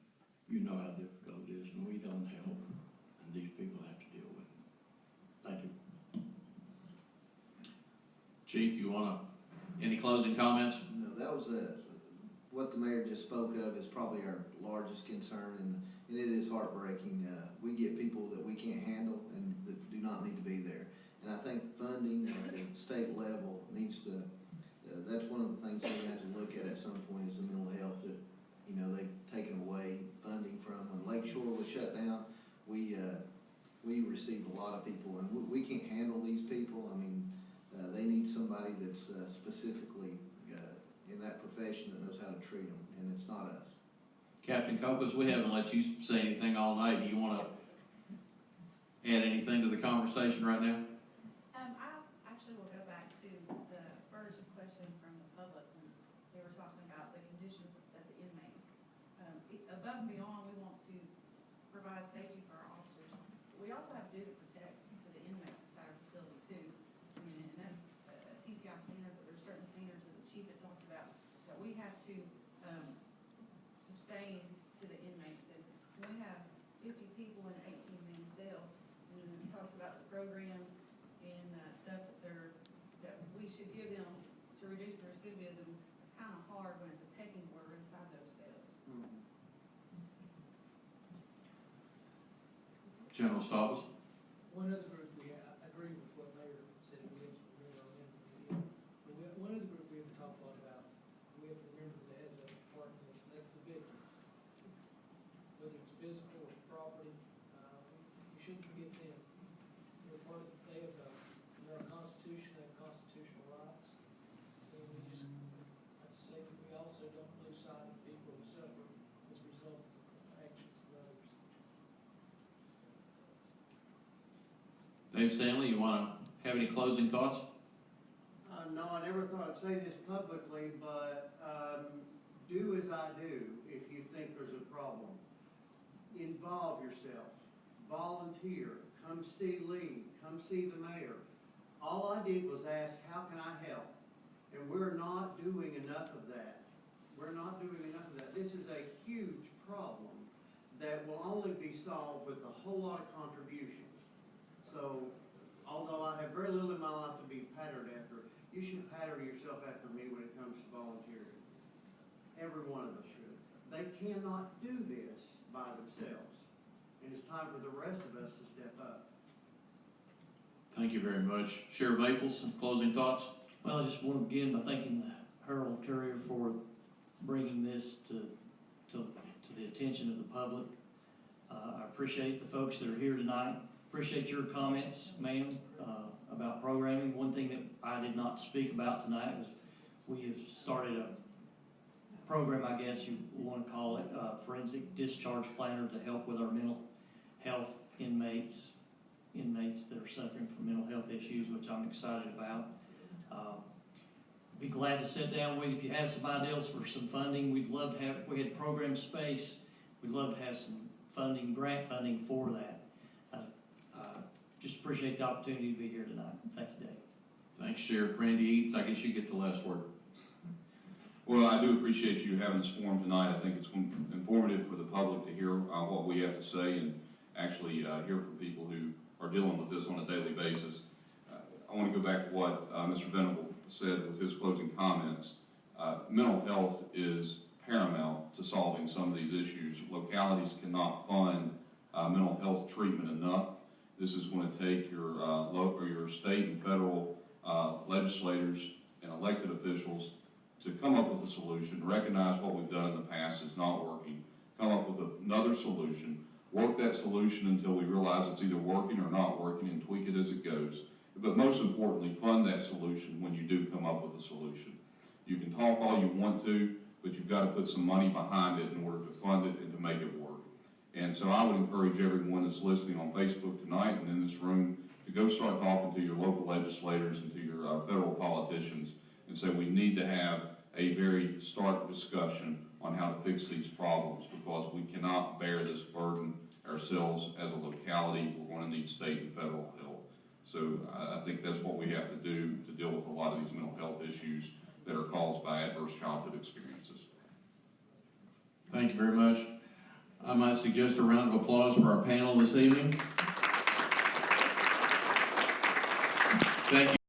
D: you know how difficult it is, and we don't help, and these people have to deal with it. Thank you.
A: Chief, any closing comments?
B: No, that was what the mayor just spoke of is probably our largest concern, and it is heartbreaking. We get people that we can't handle and that do not need to be there. And I think funding at the state level needs to, that's one of the things we have to look at some point is the mental health that, they've taken away funding from. When Lakeshore was shut down, we received a lot of people, and we can't handle these people. I mean, they need somebody that's specifically in that profession that knows how to treat them, and it's not us.
A: Captain Copus, we haven't let you say anything all night. Do you want to add anything to the conversation right now?
H: I actually will go back to the first question from the public when they were talking about the conditions of the inmates. Above and beyond, we want to provide safety for our officers. We also have to do to protect to the inmates inside our facility too. I mean, and that's a TCI standard, but there's certain standards that the chief had talked about that we have to sustain to the inmates. And we have 50 people in an 18-man cell, and it talks about the programs and stuff that we should give them to reduce the recidivism. It's kind of hard when it's a pecking order inside those cells.
A: General Staubus?
G: One other group I agree with what Mayor said, we have to remember on them. One other group we have to talk a lot about, we have to remember that has a part in this, and that's the victim. Whether it's physical or property, we shouldn't forget them. They're part of, they have, in our Constitution, they have constitutional rights. And we just have to say that we also don't lose sight of people who suffer as a result of actions of others.
A: Dave Stanley, you want to have any closing thoughts?
F: No, I never thought I'd say this publicly, but do as I do if you think there's a problem. Involve yourself. Volunteer. come see Lee, come see the mayor. All I did was ask, how can I help? And we're not doing enough of that. We're not doing enough of that. This is a huge problem that will only be solved with a whole lot of contributions. So, although I have very little in my life to be patterned after, you should pattern yourself after me when it comes to volunteering. Every one of us should. They cannot do this by themselves. And it's time for the rest of us to step up.
A: Thank you very much. Sheriff Maples, some closing thoughts?
C: Well, I just want to begin by thanking the Herald Courier for bringing this to the attention of the public. I appreciate the folks that are here tonight. Appreciate your comments, ma'am, about programming. One thing that I did not speak about tonight was we have started a program, I guess you want to call it, forensic discharge planner to help with our mental health inmates that are suffering from mental health issues, which I'm excited about. Be glad to sit down with you if you have some ideas for some funding. We'd love to have, if we had program space, we'd love to have some funding, grant funding for that. Just appreciate the opportunity to be here tonight. Thank you, Dave.
A: Thanks, Sheriff. Randy Eads, I guess you get the last word.
E: Well, I do appreciate you having this forum tonight. I think it's informative for the public to hear what we have to say and actually hear from people who are dealing with this on a daily basis. I want to go back to what Mr. Venable said with his closing comments. Mental health is paramount to solving some of these issues. Localities cannot fund mental health treatment enough. This is going to take your local, or your state and federal legislators and elected officials to come up with a solution, recognize what we've done in the past is not working, come up with another solution, work that solution until we realize it's either working or not working, and tweak it as it goes. But most importantly, fund that solution when you do come up with a solution. You can talk all you want to, but you've got to put some money behind it in order to fund it and to make it work. And so I would encourage everyone that's listening on Facebook tonight and in this room to go start talking to your local legislators and to your federal politicians and say we need to have a very stark discussion on how to fix these problems, because we cannot bear this burden ourselves as a locality. We're going to need state and federal help. So I think that's what we have to do to deal with a lot of these mental health issues that are caused by adverse childhood experiences.
A: Thank you very much. I might suggest a round of applause for our panel this evening. Thank you.